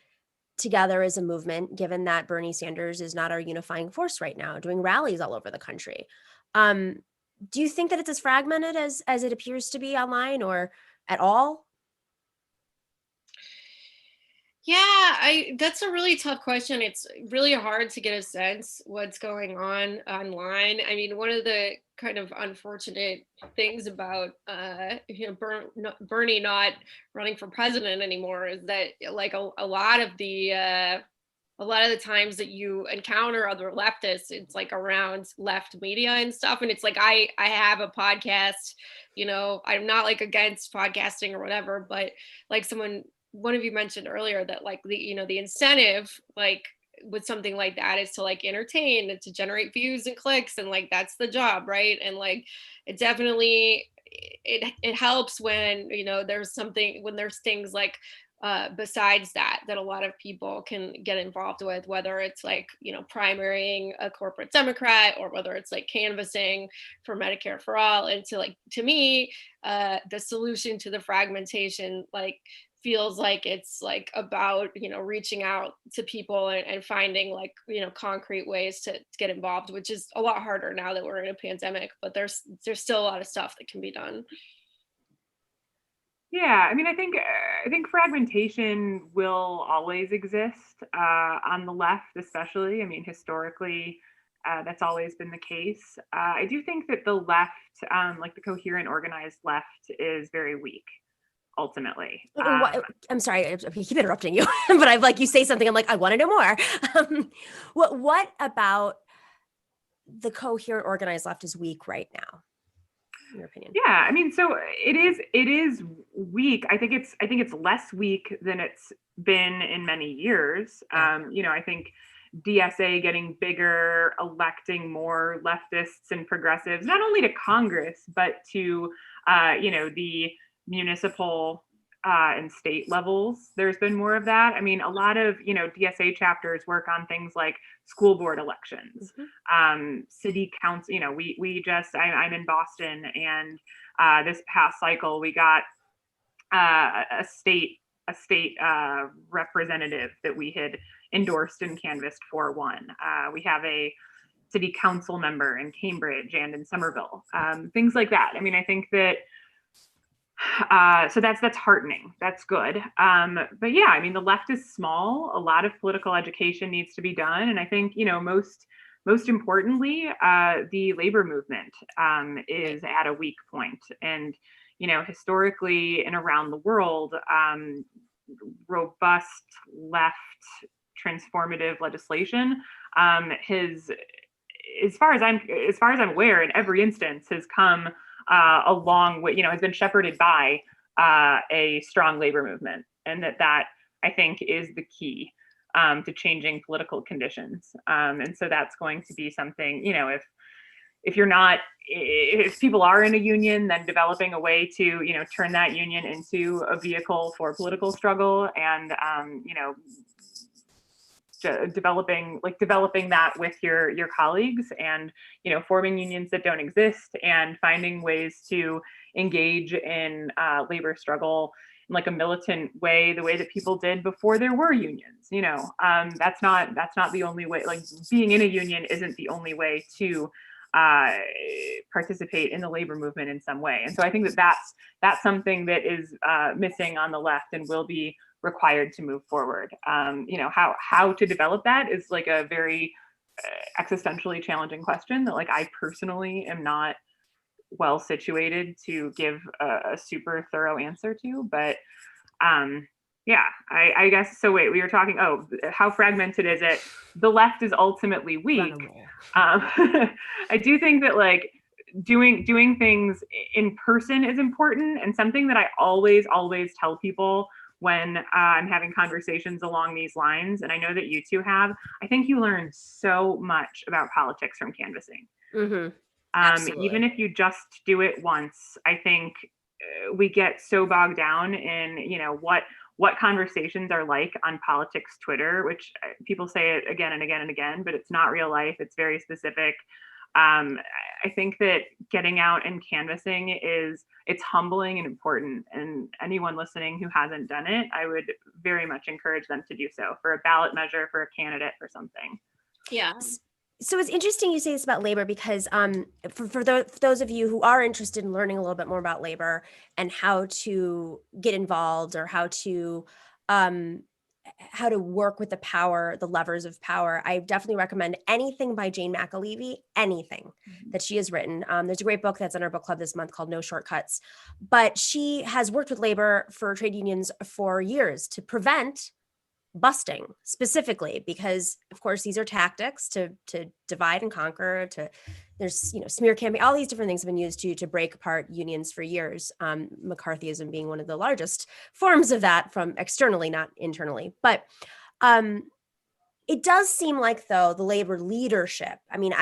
together as a movement, given that Bernie Sanders is not our unifying force right now, doing rallies all over the country. Do you think that it's as fragmented as it appears to be online, or at all? Yeah, that's a really tough question. It's really hard to get a sense what's going on online. I mean, one of the kind of unfortunate things about Bernie not running for president anymore is that like a lot of the times that you encounter other leftists, it's like around left media and stuff. And it's like, I have a podcast, I'm not like against podcasting or whatever, but like one of you mentioned earlier that like the incentive, like with something like that is to like entertain and to generate views and clicks. And like, that's the job. Right. And like, it definitely, it helps when, there's things like, besides that a lot of people can get involved with, whether it's like primarying a corporate Democrat or whether it's like canvassing for Medicare for all. And to me the solution to the fragmentation like feels like it's like about reaching out to people and finding like concrete ways to get involved, which is a lot harder now that we're in a pandemic, but there's still a lot of stuff that can be done. Yeah, I mean, I think fragmentation will always exist on the left, especially. I mean, historically, that's always been the case. I do think that the left, like the coherent, organized left, is very weak. Ultimately, I'm sorry, I keep interrupting you, but I've like you say something, I'm like, I want to know more. What about the coherent, organized left is weak right now? In your opinion? Yeah, I mean, so it is weak. I think it's less weak than it's been in many years. I think DSA getting bigger, electing more leftists and progressives, not only to Congress, but to the municipal and state levels. There's been more of that. I mean, a lot of DSA chapters work on things like school board elections, city council. I'm in Boston, and this past cycle we got a state representative that we had endorsed and canvassed for one. We have a city council member in Cambridge and in Somerville, things like that. I mean, I think that so that's heartening. That's good. But yeah, I mean, the left is small. A lot of political education needs to be done, and I think most importantly, the labor movement is at a weak point. And historically and around the world, robust left transformative legislation has, as far as I'm aware, in every instance, has come along with, has been shepherded by a strong labor movement, and that I think is the key to changing political conditions. And so that's going to be something, if people are in a union, then developing a way to, turn that union into a vehicle for political struggle, and, developing that with your colleagues, and forming unions that don't exist, and finding ways to engage in labor struggle in like a militant way, the way that people did before there were unions. That's not the only way. Like, being in a union isn't the only way to participate in the labor movement in some way. And so I think that's something that is missing on the left and will be required to move forward. How to develop that is like a very existentially challenging question that, like, I personally am not well situated to give a super thorough answer to. But I guess so. Wait, we were talking, how fragmented is it? The left is ultimately weak. I do think that, like, doing things in person is important. And something that I always tell people when I'm having conversations along these lines, and I know that you two have, I think you learn so much about politics from canvassing. Even if you just do it once, I think we get so bogged down in, you know, what conversations are like on politics Twitter, which people say it again and again and again, but it's not real life. It's very specific. I think that getting out and canvassing it's humbling and important. And anyone listening who hasn't done it, I would very much encourage them to do so for a ballot measure, for a candidate, for something. Yeah. So it's interesting you say this about labor, because for those of you who are interested in learning a little bit more about labor and how to get involved, or how to work with the levers of power, I definitely recommend anything by Jane McAlevey, anything that she has written. There's a great book that's in our book club this month called No Shortcuts, but she has worked with labor for trade unions for years to prevent busting, specifically because, of course, these are tactics to divide and conquer. There's smear campaign, all these different things have been used to break apart unions for years. McCarthyism being one of the largest forms of that, from externally, not internally. But it does seem like, though, the labor leadership, I mean,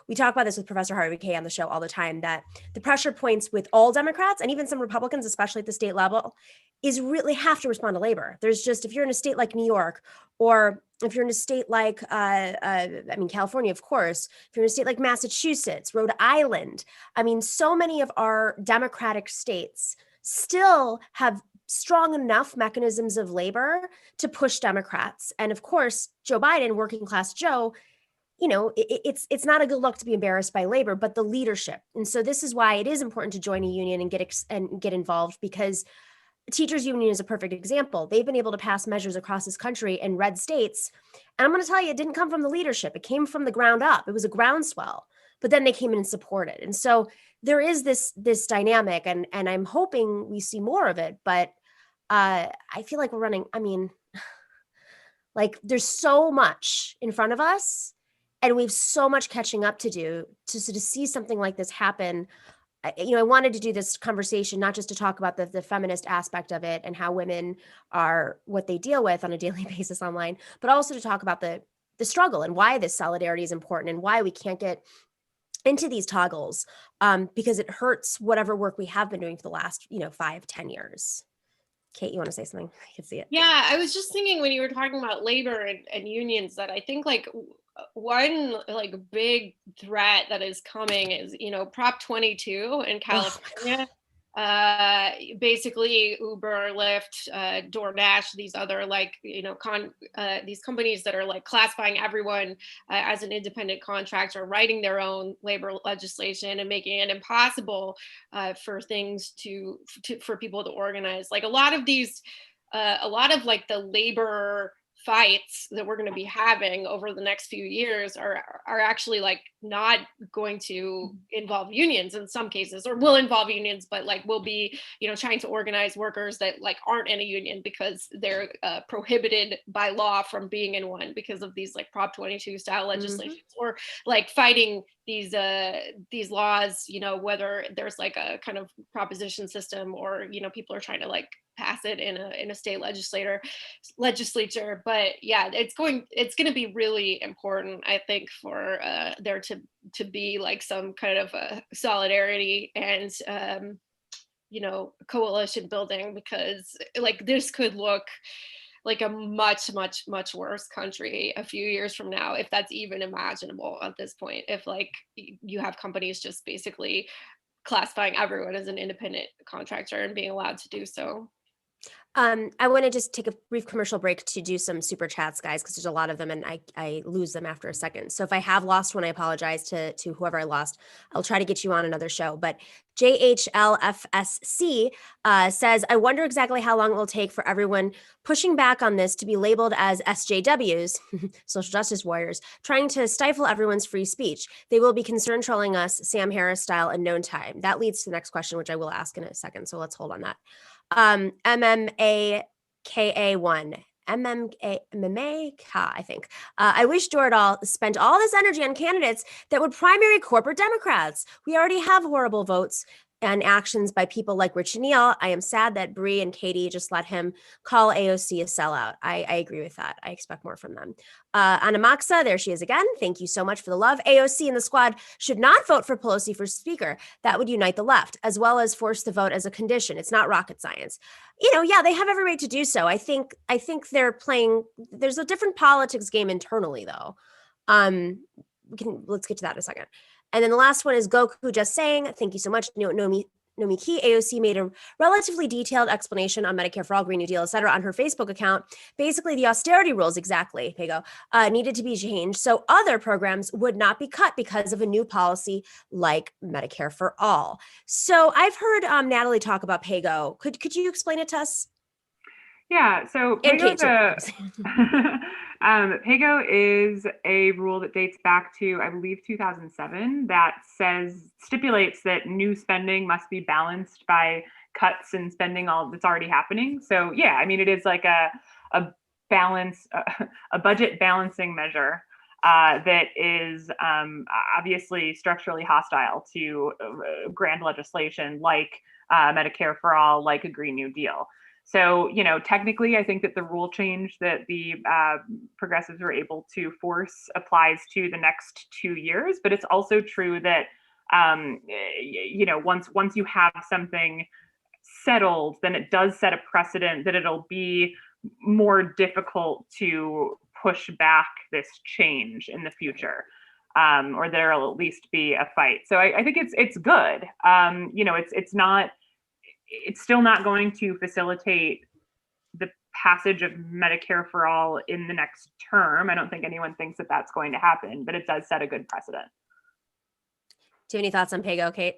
we talk about this with Professor Harvey Kay on the show all the time, that the pressure points with all Democrats and even some Republicans, especially at the state level, is really have to respond to labor. There's just, if you're in a state like New York, or if you're in a state like, California, of course, if you're in a state like Massachusetts, Rhode Island, I mean, so many of our Democratic states still have strong enough mechanisms of labor to push Democrats. And of course, Joe Biden, working class Joe, it's not a good look to be embarrassed by labor, but the leadership. And so this is why it is important to join a union and get involved, because teachers union is a perfect example. They've been able to pass measures across this country in red states. And I'm going to tell you, it didn't come from the leadership. It came from the ground up. It was a groundswell, but then they came in and supported. And so there is this dynamic, and I'm hoping we see more of it. But I feel like we're running, like there's so much in front of us, and we have so much catching up to do to see something like this happen. I wanted to do this conversation not just to talk about the feminist aspect of it and how women are, what they deal with on a daily basis online, but also to talk about the struggle and why this solidarity is important and why we can't get into these toggles, because it hurts whatever work we have been doing for the last 5-10 years. Kate, you want to say something? I can see it. Yeah, I was just thinking when you were talking about labor and unions that I think like one like big threat that is coming is Prop 22 in California. Basically Uber, Lyft, DoorDash, these other these companies that are like classifying everyone as an independent contractor, writing their own labor legislation and making it impossible for things for people to organize. Like a lot of like the labor fights that we're going to be having over the next few years are actually like not going to involve unions in some cases, or will involve unions, but like will be trying to organize workers that like aren't in a union because they're prohibited by law from being in one because of these like Prop 22 style legislations, or like fighting these laws, whether there's like a kind of proposition system, or people are trying to like pass it in a state legislature. But yeah, it's going to be really important, I think, for there to be like some kind of solidarity and coalition building, because like this could look like a much worse country a few years from now, if that's even imaginable at this point, if like you have companies just basically classifying everyone as an independent contractor and being allowed to do so. I want to just take a brief commercial break to do some super chats, guys, because there's a lot of them and I lose them after a second. So if I have lost one, I apologize to whoever I lost. I'll try to get you on another show. But JHLFSC says, I wonder exactly how long it will take for everyone pushing back on this to be labeled as SJWs, social justice warriors, trying to stifle everyone's free speech. They will be concerned trolling us, Sam Harris style, in no time. That leads to the next question, which I will ask in a second. So let's hold on that. MMAKA1. I think. I wish Dordal spent all this energy on candidates that would primary corporate Democrats. We already have horrible votes and actions by people like Rich Neal. I am sad that Bree and Katie just let him call AOC a sellout. I agree with that. I expect more from them. Anamaxa, there she is again. Thank you so much for the love. AOC and the squad should not vote for Pelosi for speaker. That would unite the left, as well as force the vote as a condition. It's not rocket science. Yeah, they have every right to do so. I think they're playing. There's a different politics game internally, though. Let's get to that in a second. And then the last one is Goku just saying, thank you so much, Nomiki. AOC made a relatively detailed explanation on Medicare for All, Green New Deal, et cetera, on her Facebook account. Basically, the austerity rules, exactly, Pago, needed to be changed so other programs would not be cut because of a new policy like Medicare for All. So I've heard Natalie talk about Pago. Could you explain it to us? Yeah, so PAYGO is a rule that dates back to, I believe, 2007 that stipulates that new spending must be balanced by cuts in spending all that's already happening. So yeah, I mean, it is like a balance, a budget balancing measure that is obviously structurally hostile to grand legislation like Medicare for All, like a Green New Deal. So, technically, I think that the rule change that the progressives were able to force applies to the next 2 years. But it's also true that, once you have something settled, then it does set a precedent that it'll be more difficult to push back this change in the future, or there'll at least be a fight. So I think it's good. It's still not going to facilitate the passage of Medicare for All in the next term. I don't think anyone thinks that that's going to happen, but it does set a good precedent. Do you have any thoughts on Pago, Kate?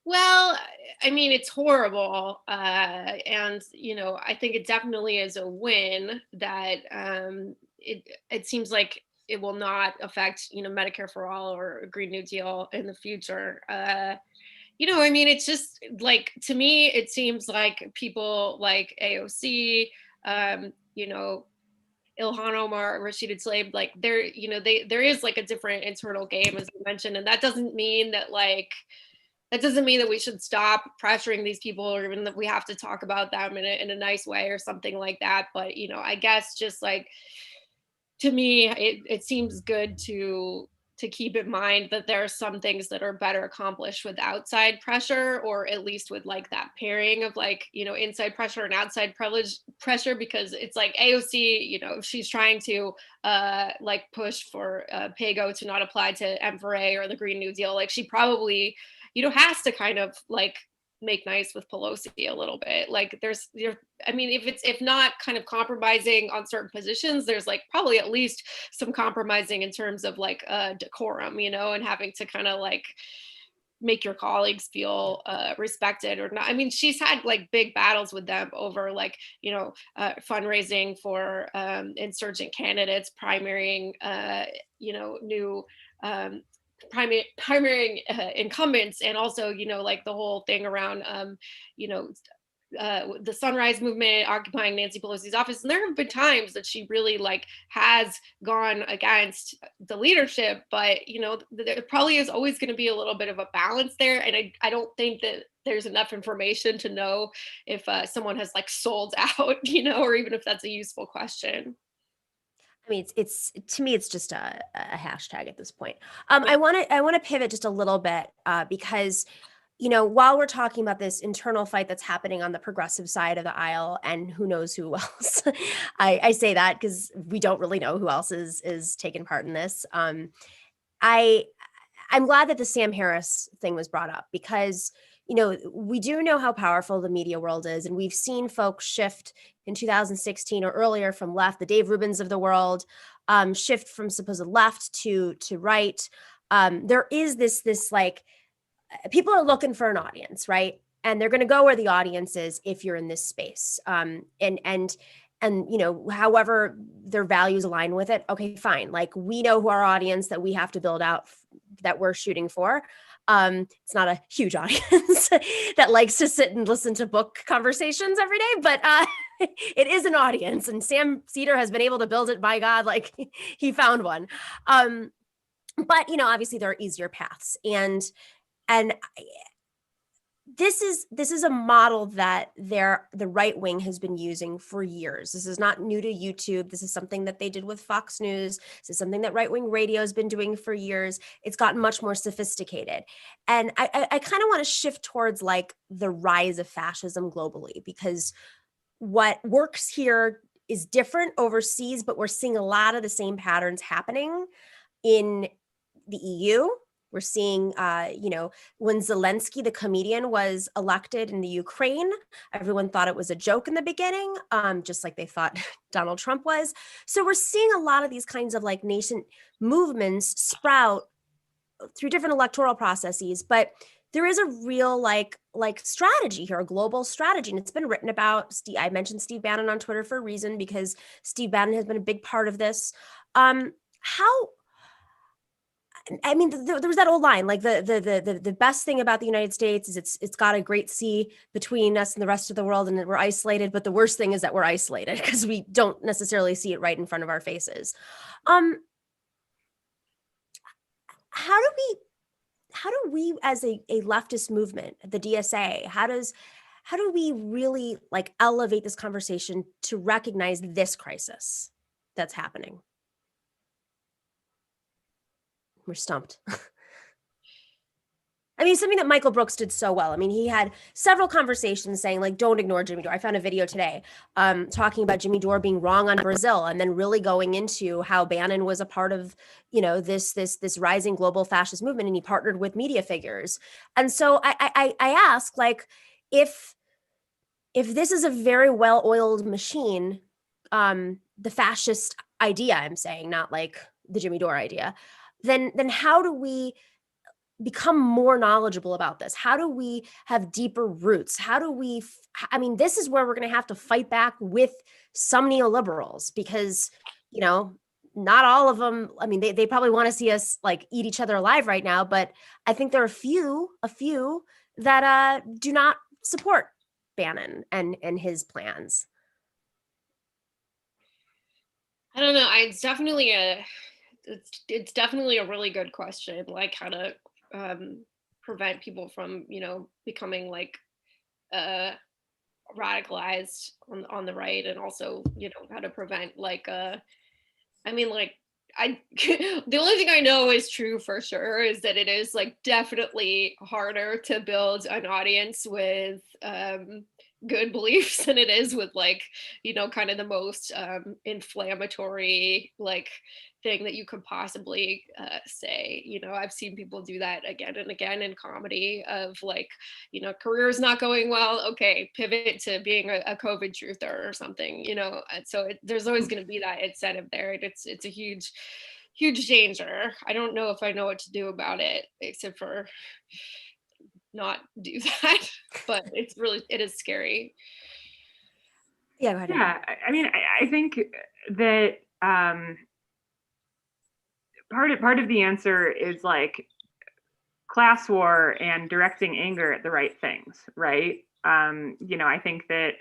Well, I mean, it's horrible. And, I think it definitely is a win that it seems like it will not affect, Medicare for All or a Green New Deal in the future. It's just like, to me, it seems like people like AOC, Ilhan Omar, Rashida Tlaib, like there is like a different internal game, as you mentioned. And that doesn't mean that we should stop pressuring these people, or even that we have to talk about them in a nice way or something like that. But, I guess just like, to me, it seems good to keep in mind that there are some things that are better accomplished with outside pressure, or at least with like that pairing of like, inside pressure and outside pressure, because it's like AOC, if she's trying to like push for PAYGO to not apply to M4A or the Green New Deal, like she probably, has to kind of like make nice with Pelosi a little bit. Like if not kind of compromising on certain positions, there's like probably at least some compromising in terms of like decorum, and having to kind of like make your colleagues feel respected or not. I mean, she's had like big battles with them over like, fundraising for insurgent candidates, primarying, new primary incumbents, and also like the whole thing around the Sunrise Movement occupying Nancy Pelosi's office. And there have been times that she really like has gone against the leadership, but there probably is always going to be a little bit of a balance there. And I don't think that there's enough information to know if someone has like sold out, or even if that's a useful question. I mean, it's to me, it's just a hashtag at this point. I want to pivot just a little bit because, while we're talking about this internal fight that's happening on the progressive side of the aisle, and who knows who else, I say that because we don't really know who else is taking part in this. I'm glad that the Sam Harris thing was brought up because, we do know how powerful the media world is, and we've seen folks shift in 2016 or earlier from left, the Dave Rubins of the world, shift from supposed left to right. There is this like, people are looking for an audience, right? And they're going to go where the audience is if you're in this space. And however their values align with it, okay, fine. Like, we know who our audience that we have to build out, that we're shooting for. It's not a huge audience that likes to sit and listen to book conversations every day, but it is an audience, and Sam Cedar has been able to build it. By God, like he found one. But obviously there are easier paths, and this is a model that the right wing has been using for years. This is not new to YouTube. This is something that they did with Fox News. This is something that right wing radio has been doing for years. It's gotten much more sophisticated. And I kind of want to shift towards like the rise of fascism globally, because what works here is different overseas, but we're seeing a lot of the same patterns happening in the EU. We're seeing, when Zelensky, the comedian, was elected in the Ukraine, everyone thought it was a joke in the beginning, just like they thought Donald Trump was. So we're seeing a lot of these kinds of like nascent movements sprout through different electoral processes, but there is a real like strategy here, a global strategy, and it's been written about. I mentioned Steve Bannon on Twitter for a reason, because Steve Bannon has been a big part of this. There was that old line, like the best thing about the United States is it's got a great sea between us and the rest of the world, and that we're isolated. But the worst thing is that we're isolated because we don't necessarily see it right in front of our faces. How do we as a leftist movement, the DSA, how do we really like elevate this conversation to recognize this crisis that's happening? We're stumped. I mean, something that Michael Brooks did so well. I mean, he had several conversations saying, like, don't ignore Jimmy Dore. I found a video today talking about Jimmy Dore being wrong on Brazil, and then really going into how Bannon was a part of, this rising global fascist movement, and he partnered with media figures. And so I ask, like, if this is a very well-oiled machine, the fascist idea, I'm saying, not like the Jimmy Dore idea, then how do we become more knowledgeable about this? How do we have deeper roots? How do we, this is where we're going to have to fight back with some neoliberals, because, not all of them, they probably want to see us like eat each other alive right now, but I think there are a few that do not support Bannon and his plans. I don't know. It's definitely a really good question, like how to prevent people from, becoming like radicalized on the right, and also, how to prevent like the only thing I know is true for sure is that it is like definitely harder to build an audience with good beliefs than it is with like, kind of the most inflammatory like thing that you could possibly say. I've seen people do that again and again in comedy of like, career's not going well, okay, pivot to being a COVID truther or something, and so there's always going to be that incentive there, and it's a huge danger. I don't know if I know what to do about it except for not do that, but it is scary. Yeah, go ahead. Yeah, I think that part of the answer is like class war and directing anger at the right things, right? I think that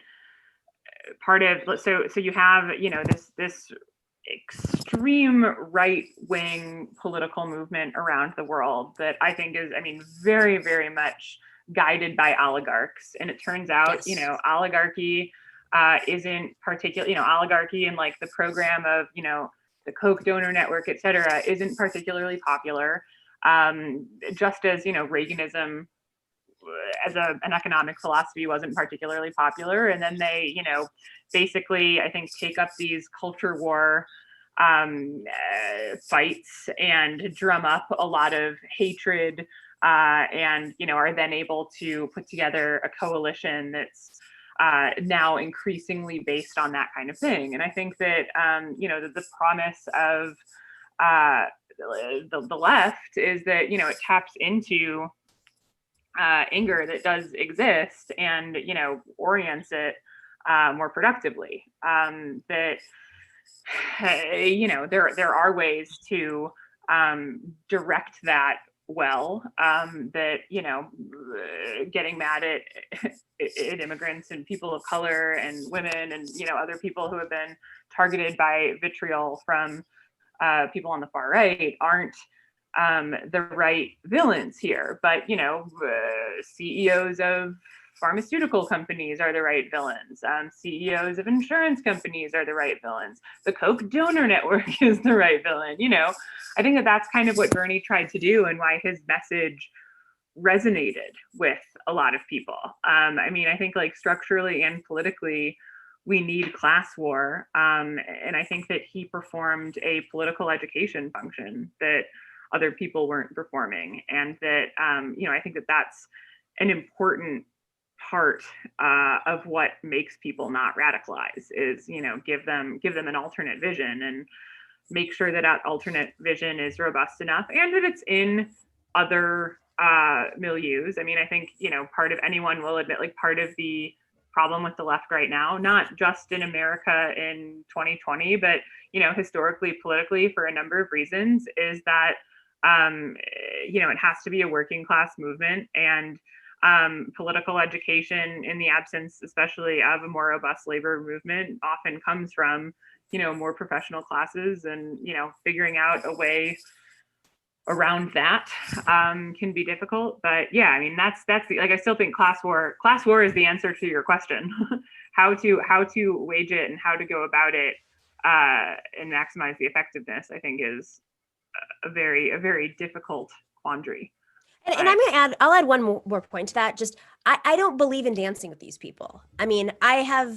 part of so you have this extreme right-wing political movement around the world that I think is, very, very much guided by oligarchs. And it turns out, Yes. Oligarchy isn't particularly, oligarchy and like the program of, the Koch donor network, et cetera, isn't particularly popular. Just as, Reaganism as an economic philosophy wasn't particularly popular. And then they, basically, I think, take up these culture war fights and drum up a lot of hatred and, are then able to put together a coalition that's now increasingly based on that kind of thing. And I think that, the promise of the left is that, it taps into anger that does exist and, orients it more productively. That, there are ways to direct that well, that, getting mad at immigrants and people of color and women and, other people who have been targeted by vitriol from people on the far right aren't the right villains here. But, CEOs of pharmaceutical companies are the right villains. CEOs of insurance companies are the right villains. The Koch donor network is the right villain. I think that that's kind of what Bernie tried to do and why his message resonated with a lot of people. I think like structurally and politically, we need class war. And I think that he performed a political education function that other people weren't performing. And that, I think that that's an important part of what makes people not radicalize is, give them an alternate vision and make sure that that alternate vision is robust enough and that it's in other milieus. I think, part of anyone will admit, like, part of the problem with the left right now, not just in America in 2020, but, historically, politically, for a number of reasons, is that, it has to be a working class movement, and political education, in the absence, especially of a more robust labor movement, often comes from, more professional classes, and, figuring out a way around that can be difficult. But yeah, that's the, like, I still think class war is the answer to your question. how to wage it and how to go about it and maximize the effectiveness, I think, is a very difficult quandary. And I'll add one more point to that. Just, I don't believe in dancing with these people. I have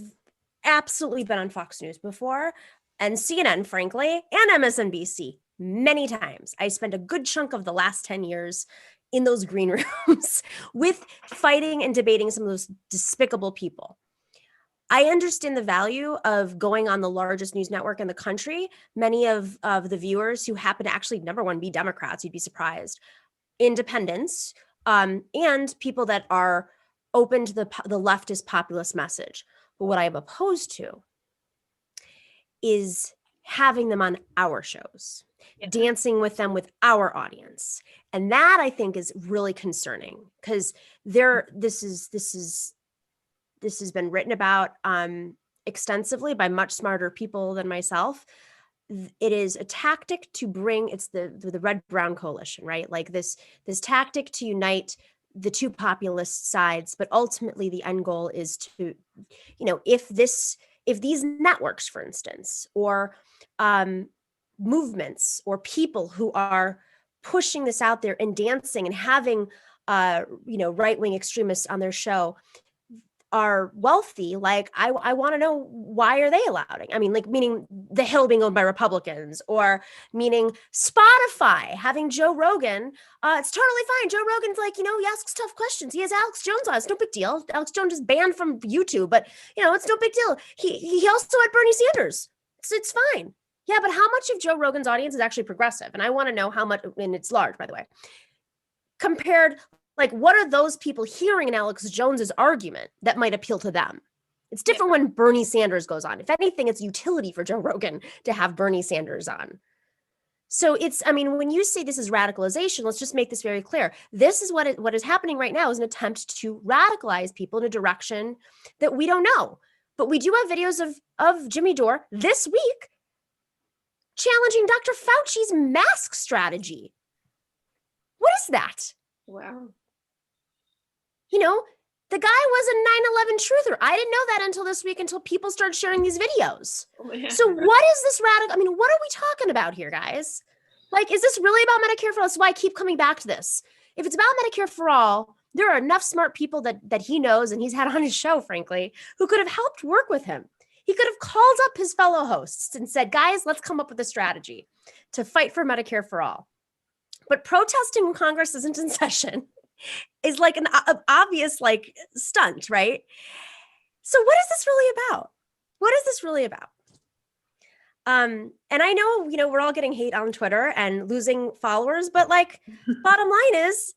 absolutely been on Fox News before, and CNN, frankly, and MSNBC many times. I spent a good chunk of the last 10 years in those green rooms with fighting and debating some of those despicable people. I understand the value of going on the largest news network in the country. Many of the viewers who happen to actually, number one, be Democrats, you'd be surprised, independents, and people that are open to the leftist populist message. But what I am opposed to is having them on our shows, dancing with them with our audience. And that, I think, is really concerning, because this has been written about extensively by much smarter people than myself. It is a tactic to bring, it's the red-brown coalition, right? Like this tactic to unite the two populist sides, but ultimately the end goal is to, if these networks, for instance, or movements or people who are pushing this out there and dancing and having right-wing extremists on their show are wealthy, like I want to know, why are they allowing? Meaning The Hill being owned by Republicans, or meaning Spotify having Joe Rogan. It's totally fine. Joe Rogan's like, he asks tough questions. He has Alex Jones on. It's no big deal. Alex Jones is banned from YouTube, but it's no big deal. He also had Bernie Sanders. It's fine. Yeah, but how much of Joe Rogan's audience is actually progressive? And I want to know how much, and it's large, by the way, compared. Like, what are those people hearing in Alex Jones's argument that might appeal to them? It's different when Bernie Sanders goes on. If anything, it's utility for Joe Rogan to have Bernie Sanders on. So it's, when you say this is radicalization, let's just make this very clear. This is what is happening right now, is an attempt to radicalize people in a direction that we don't know. But we do have videos of Jimmy Dore this week challenging Dr. Fauci's mask strategy. What is that? Wow. The guy was a 9/11 truther. I didn't know that until this week, until people started sharing these videos. Oh, yeah. So what is this radical? What are we talking about here, guys? Like, is this really about Medicare for all? That's why I keep coming back to this. If it's about Medicare for all, there are enough smart people that he knows and he's had on his show, frankly, who could have helped work with him. He could have called up his fellow hosts and said, guys, let's come up with a strategy to fight for Medicare for all. But protesting when Congress isn't in session is like an obvious stunt, right? So what is this really about? What is this really about? And I know, we're all getting hate on Twitter and losing followers, but bottom line is,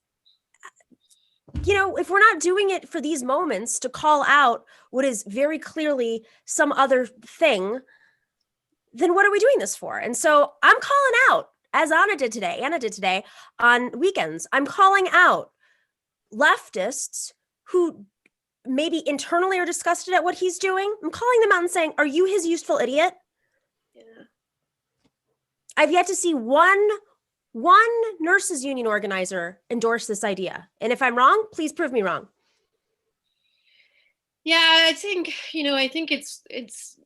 if we're not doing it for these moments to call out what is very clearly some other thing, then what are we doing this for? And so I'm calling out as Anna did today on weekends. I'm calling out leftists who maybe internally are disgusted at what he's doing. I'm calling them out and saying, are you his useful idiot? Yeah. I've yet to see one nurses union organizer endorse this idea. And if I'm wrong, please prove me wrong. Yeah, I think it's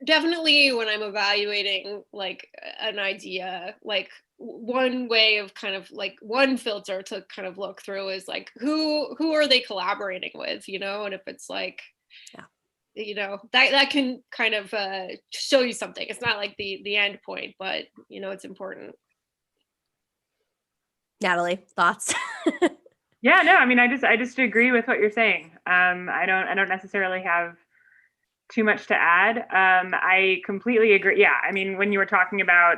definitely when I'm evaluating like an idea, like one way of kind of like one filter to kind of look through is like who are they collaborating with, and if it's like, that can kind of show you something. It's not like the end point, but it's important. Natalie, thoughts? Yeah, no, I mean, I just agree with what you're saying. I don't necessarily have too much to add. I completely agree. Yeah, I mean, when you were talking about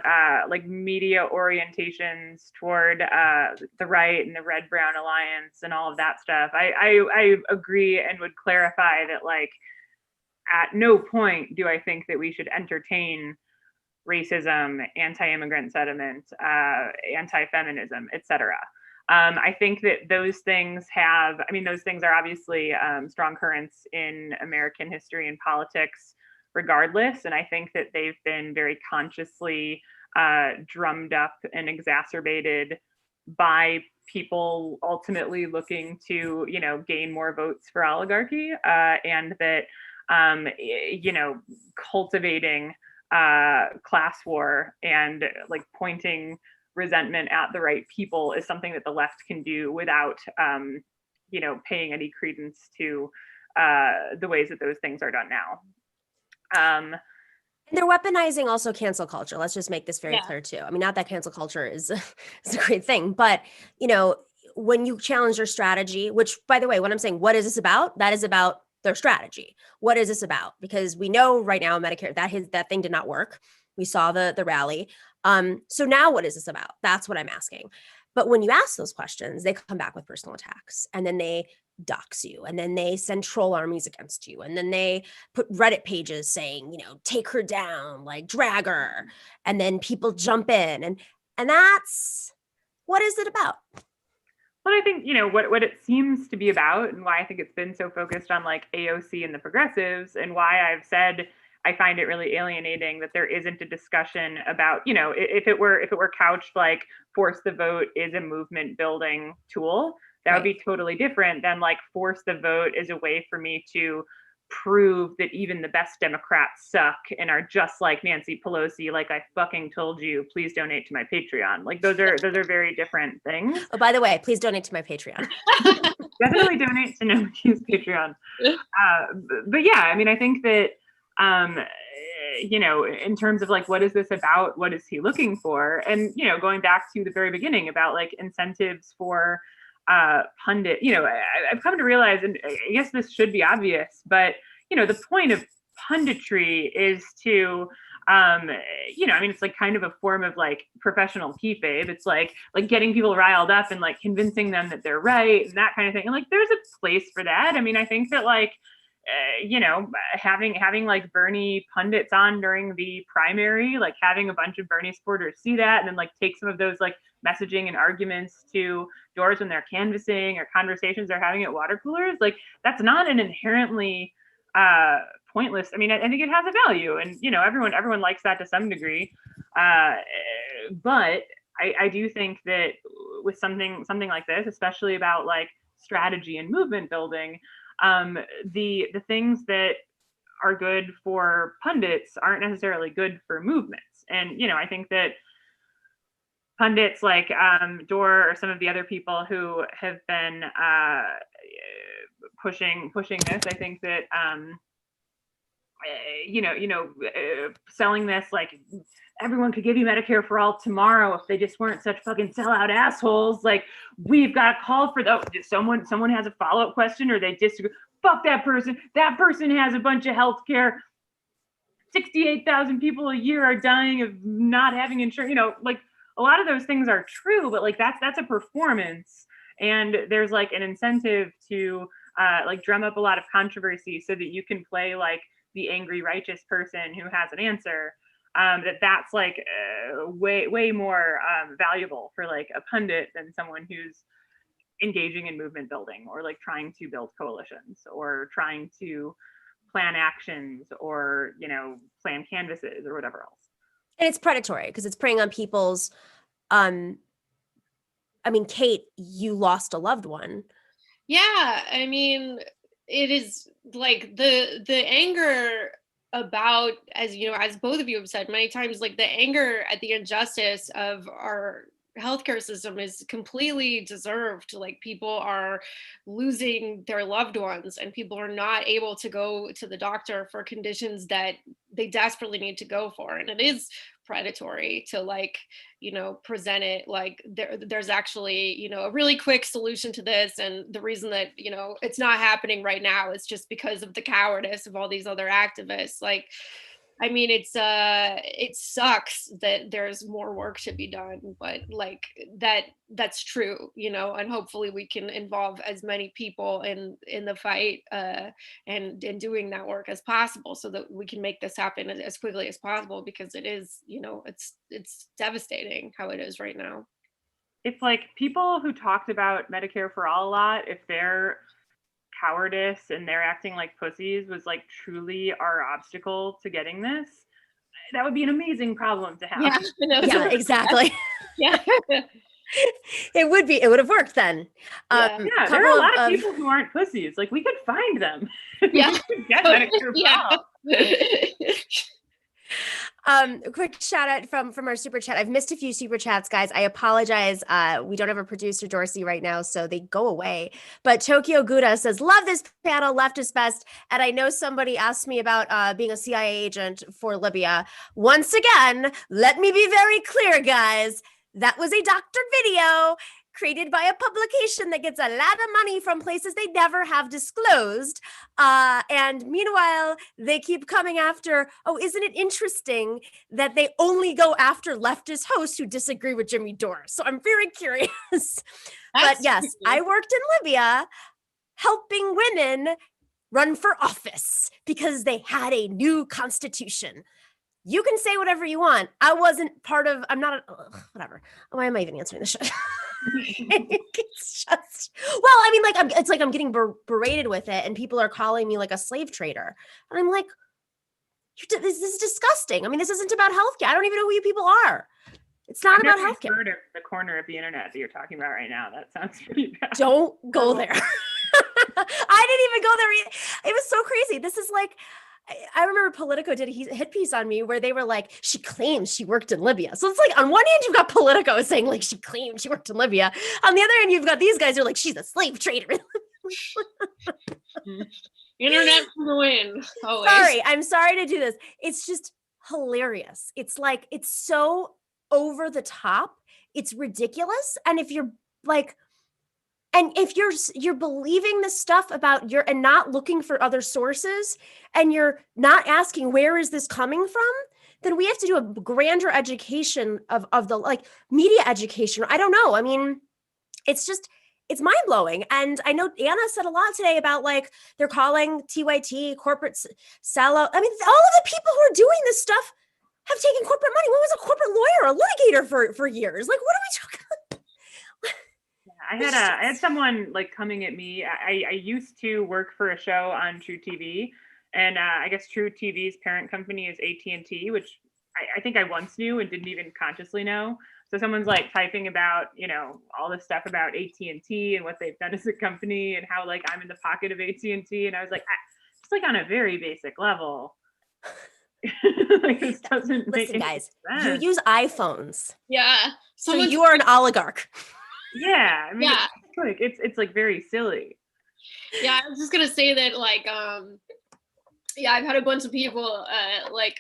like media orientations toward the right and the Red-Brown Alliance and all of that stuff, I agree and would clarify that, like, at no point do I think that we should entertain racism, anti-immigrant sentiment, anti-feminism, etc. I think that those things are obviously strong currents in American history and politics regardless. And I think that they've been very consciously drummed up and exacerbated by people ultimately looking to, gain more votes for oligarchy, and that, cultivating class war and like pointing resentment at the right people is something that the left can do without paying any credence to the ways that those things are done now. They're weaponizing also cancel culture. Let's just make this very clear too. I mean, not that cancel culture is a great thing, but when you challenge their strategy, which, by the way, when I'm saying what is this about, that is about their strategy. What is this about? Because we know right now Medicare that thing did not work. We saw the rally. So now what is this about? That's what I'm asking. But when you ask those questions, they come back with personal attacks, and then they dox you, and then they send troll armies against you, and then they put Reddit pages saying, take her down, like drag her, and then people jump in, and that's what is it about? Well, I think, what it seems to be about, and why I think it's been so focused on like AOC and the progressives, and why I've said I find it really alienating that there isn't a discussion about, if it were couched like force the vote is a movement building tool, that would be totally different than like force the vote is a way for me to prove that even the best Democrats suck and are just like Nancy Pelosi, like I fucking told you, please donate to my Patreon. Like those are very different things. Oh, by the way, please donate to my Patreon. Definitely donate to Nomiki's Patreon. But yeah, I mean, I think that in terms of like, what is this about? What is he looking for? And, going back to the very beginning about like incentives for pundit, I've come to realize, and I guess this should be obvious, but, the point of punditry is to, it's like kind of a form of like professional kayfabe. It's like getting people riled up and like convincing them that they're right and that kind of thing. And like, there's a place for that. I mean, I think that like, having like Bernie pundits on during the primary, like having a bunch of Bernie supporters see that and then like take some of those like messaging and arguments to doors when they're canvassing or conversations they're having at water coolers, like that's not an inherently pointless. I mean, I think it has a value, and everyone likes that to some degree, but I do think that with something like this, especially about like strategy and movement building, the things that are good for pundits aren't necessarily good for movements. And I think that pundits like Dor or some of the other people who have been pushing this, I think that selling this like everyone could give you Medicare for all tomorrow if they just weren't such fucking sellout assholes. Like, we've got to call for someone has a follow-up question or they disagree. Fuck that person. That person has a bunch of health care. 68,000 people a year are dying of not having insurance. Like a lot of those things are true, but like that's a performance. And there's like an incentive to like drum up a lot of controversy so that you can play like the angry righteous person who has an answer. that's like way more valuable for like a pundit than someone who's engaging in movement building or like trying to build coalitions or trying to plan actions or, you know, plan canvases or whatever else. And it's predatory because it's preying on people's, I mean, Kate, you lost a loved one. Yeah, I mean, it is like the anger about, as you know, as both of you have said many times, like the anger at the injustice of our healthcare system is completely deserved. Like people are losing their loved ones and people are not able to go to the doctor for conditions that they desperately need to go for. And it is predatory to like, you know, present it like there's actually, you know, a really quick solution to this. And the reason that, you know, it's not happening right now is just because of the cowardice of all these other activists. Like, I mean, it sucks that there's more work to be done, but like that's true, you know, and hopefully we can involve as many people in the fight and doing that work as possible so that we can make this happen as quickly as possible, because it is, you know, it's devastating how it is right now. It's like people who talked about Medicare for All a lot, if they're cowardice and they're acting like pussies was like truly our obstacle to getting this, that would be an amazing problem to have. Yeah, exactly. Yeah. It would have worked then. Yeah, there are a lot of people who aren't pussies. Like we could find them. Yeah. We could get Medicare for All. Quick shout out from our super chat. I've missed a few super chats, guys. I apologize. We don't have a producer, Dorsey, right now, so they go away. But Tokyo Gouda says, love this panel, left is best. And I know somebody asked me about being a CIA agent for Libya. Once again, let me be very clear, guys. That was a doctored video created by a publication that gets a lot of money from places they never have disclosed. And meanwhile, they keep coming after, oh, isn't it interesting that they only go after leftist hosts who disagree with Jimmy Dore? So I'm very curious. But yes, I worked in Libya helping women run for office because they had a new constitution. You can say whatever you want. I wasn't part of, I'm not, whatever. Why am I even answering this shit? It's just, well, I mean, like, it's like I'm getting berated with it and people are calling me like a slave trader. And I'm like, this is disgusting. I mean, this isn't about healthcare. I don't even know who you people are. It's not about healthcare. Heard of the corner of the internet that you're talking about right now. That sounds pretty bad. Don't go there. I didn't even go there either. It was so crazy. This is like, I remember Politico did a hit piece on me where they were like, she claims she worked in Libya. So it's like, on one hand, you've got Politico saying like, she claimed she worked in Libya. On the other hand, you've got these guys who are like, she's a slave trader. Internet for the win. Always. Sorry, I'm sorry to do this. It's just hilarious. It's like, it's so over the top. It's ridiculous. And if you're like, and if you're believing this stuff about and not looking for other sources, and you're not asking where is this coming from, then we have to do a grander education of the like media education. I don't know. I mean, it's mind blowing. And I know Anna said a lot today about like they're calling TYT corporate sellout. I mean, all of the people who are doing this stuff have taken corporate money. What was a corporate lawyer, a litigator for years? Like, what are we talking about? I had someone like coming at me. I used to work for a show on True TV, and I guess True TV's parent company is AT&T, which I think I once knew and didn't even consciously know. So someone's like typing about, you know, all this stuff about AT&T and what they've done as a company and how like I'm in the pocket of AT&T, and I was like, just like on a very basic level. Like this doesn't make any guys, sense. You use iPhones. Yeah. So you are an oligarch. Yeah, I mean, yeah. It's like very silly. Yeah, I was just gonna say that, like, yeah, I've had a bunch of people, like,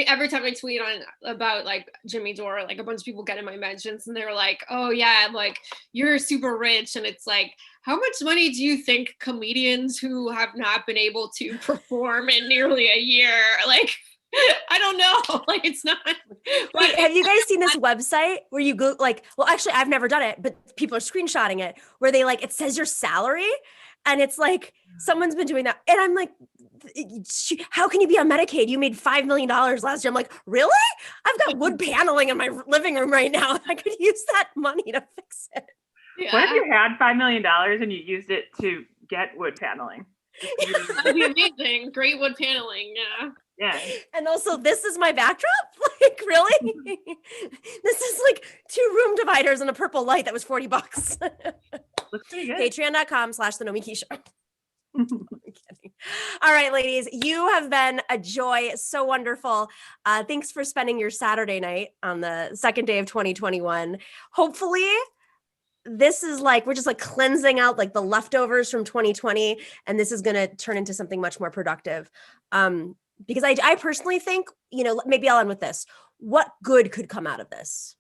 every time I tweet about like Jimmy Dore, like a bunch of people get in my mentions and they're like, oh yeah, like you're super rich, and it's like, how much money do you think comedians who have not been able to perform in nearly a year, like? I don't know. Like, it's not. Wait, have you guys seen this website where you go like, well, actually, I've never done it, but people are screenshotting it where they like, it says your salary And it's like, someone's been doing that. And I'm like, how can you be on Medicaid? You made $5 million last year. I'm like, really? I've got wood paneling in my living room right now. I could use that money to fix it. Yeah. What if you had $5 million and you used it to get wood paneling? That'd be amazing. Great wood paneling. Yeah. Yeah. And also, this is my backdrop? Like, really? This is like 2 room dividers and a purple light that was $40. Looks pretty good. Patreon.com/the Nomiki Show. I'm kidding. All right, ladies, you have been a joy. So wonderful. Thanks for spending your Saturday night on the second day of 2021. Hopefully, this is like, we're just like cleansing out like the leftovers from 2020, and this is going to turn into something much more productive. Because I personally think, maybe I'll end with this. What good could come out of this?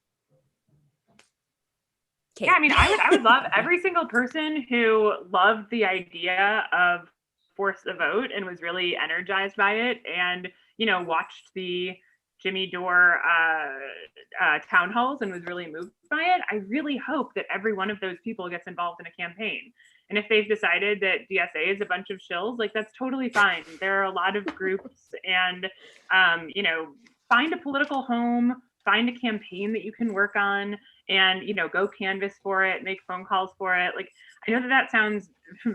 Kate. Yeah, I mean, I would love every single person who loved the idea of force the vote and was really energized by it, and watched the Jimmy Dore town halls and was really moved by it. I really hope that every one of those people gets involved in a campaign. And if they've decided that DSA is a bunch of shills, like, that's totally fine. There are a lot of groups, and find a political home, find a campaign that you can work on, and go canvas for it, make phone calls for it. Like, I know that sounds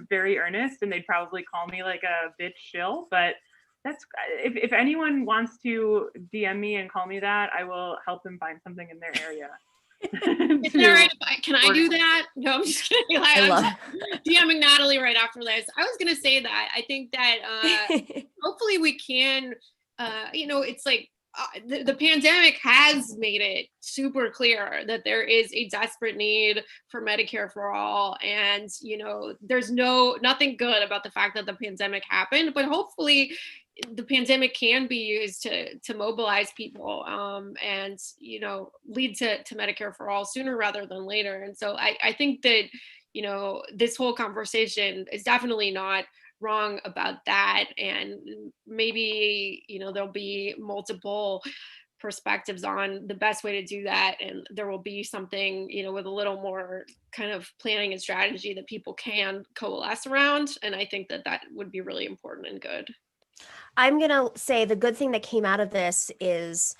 very earnest, and they'd probably call me like a bitch shill, but that's, if anyone wants to DM me and call me that, I will help them find something in their area. Is that right? Can I do that? No, I'm just kidding. I'm DMing Natalie right after this. I was gonna say that I think that hopefully we can. It's like the pandemic has made it super clear that there is a desperate need for Medicare for all, and there's nothing good about the fact that the pandemic happened, but hopefully the pandemic can be used to mobilize people and lead to Medicare for all sooner rather than later. And so I think that this whole conversation is definitely not wrong about that, and maybe there'll be multiple perspectives on the best way to do that, and there will be something with a little more kind of planning and strategy that people can coalesce around, and I think that would be really important and good. I'm going to say the good thing that came out of this is,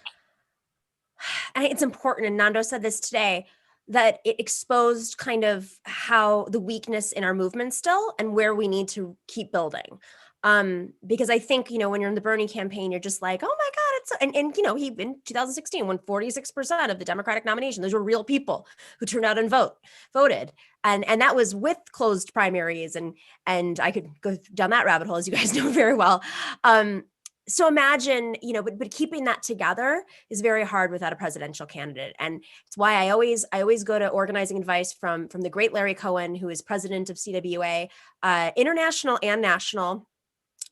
and it's important, and Nando said this today, that it exposed kind of how the weakness in our movement still, and where we need to keep building. Because I think, when you're in the Bernie campaign, you're just like, oh my God, and he in 2016 won 46% of the Democratic nomination. Those were real people who turned out and voted. And that was with closed primaries, and I could go down that rabbit hole, as you guys know very well. So imagine, but keeping that together is very hard without a presidential candidate. And it's why I always go to organizing advice from the great Larry Cohen, who is president of CWA, international and national,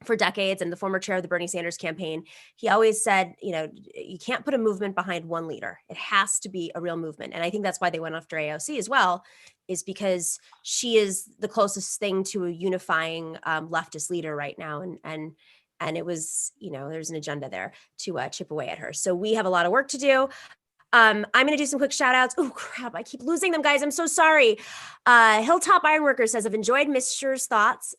for decades, and the former chair of the Bernie Sanders campaign. He always said, you can't put a movement behind one leader. It has to be a real movement. And I think that's why they went after AOC as well, is because she is the closest thing to a unifying leftist leader right now. And it was, there's an agenda there to chip away at her. So we have a lot of work to do. I'm going to do some quick shout outs. Oh, crap. I keep losing them, guys. I'm so sorry. Hilltop Ironworker says, I've enjoyed Miss Shure's thoughts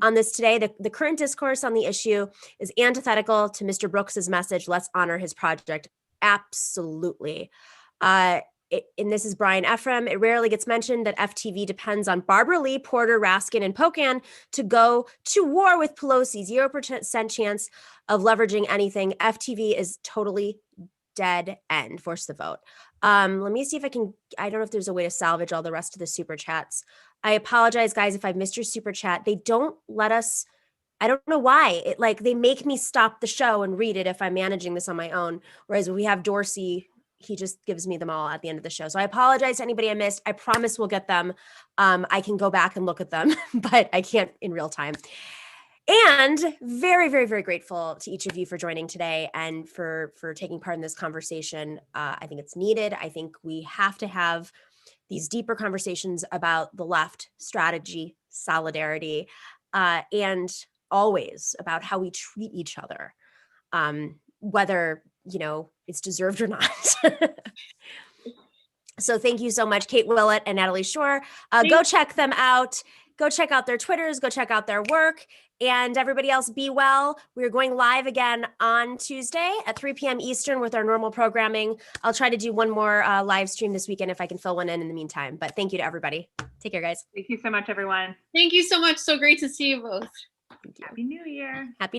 on this today. The current discourse on the issue is antithetical to Mr. Brooks's message. Let's honor his project. Absolutely. And this is Brian Ephraim. It rarely gets mentioned that FTV depends on Barbara Lee, Porter, Raskin, and Pocan to go to war with Pelosi. 0% chance of leveraging anything. FTV is totally dead end. Force the vote. Let me see if I don't know if there's a way to salvage all the rest of the super chats. I apologize, guys, if I've missed your super chat. They don't let us, I don't know why. They make me stop the show and read it if I'm managing this on my own. Whereas when we have Dorsey, he just gives me them all at the end of the show. So I apologize to anybody I missed. I promise we'll get them. I can go back and look at them, but I can't in real time. And very, very, very grateful to each of you for joining today and for taking part in this conversation. I think it's needed. I think we have to have these deeper conversations about the left, strategy, solidarity, and always about how we treat each other, whether, it's deserved or not. So thank you so much, Kate Willett and Natalie Shure. Go check them out. Go check out their Twitters, go check out their work, and everybody else be well. We're going live again on Tuesday at 3 p.m. Eastern with our normal programming. I'll try to do one more live stream this weekend if I can fill one in the meantime. But thank you to everybody. Take care, guys. Thank you so much, everyone. Thank you so much. So great to see you both. Happy New Year. Happy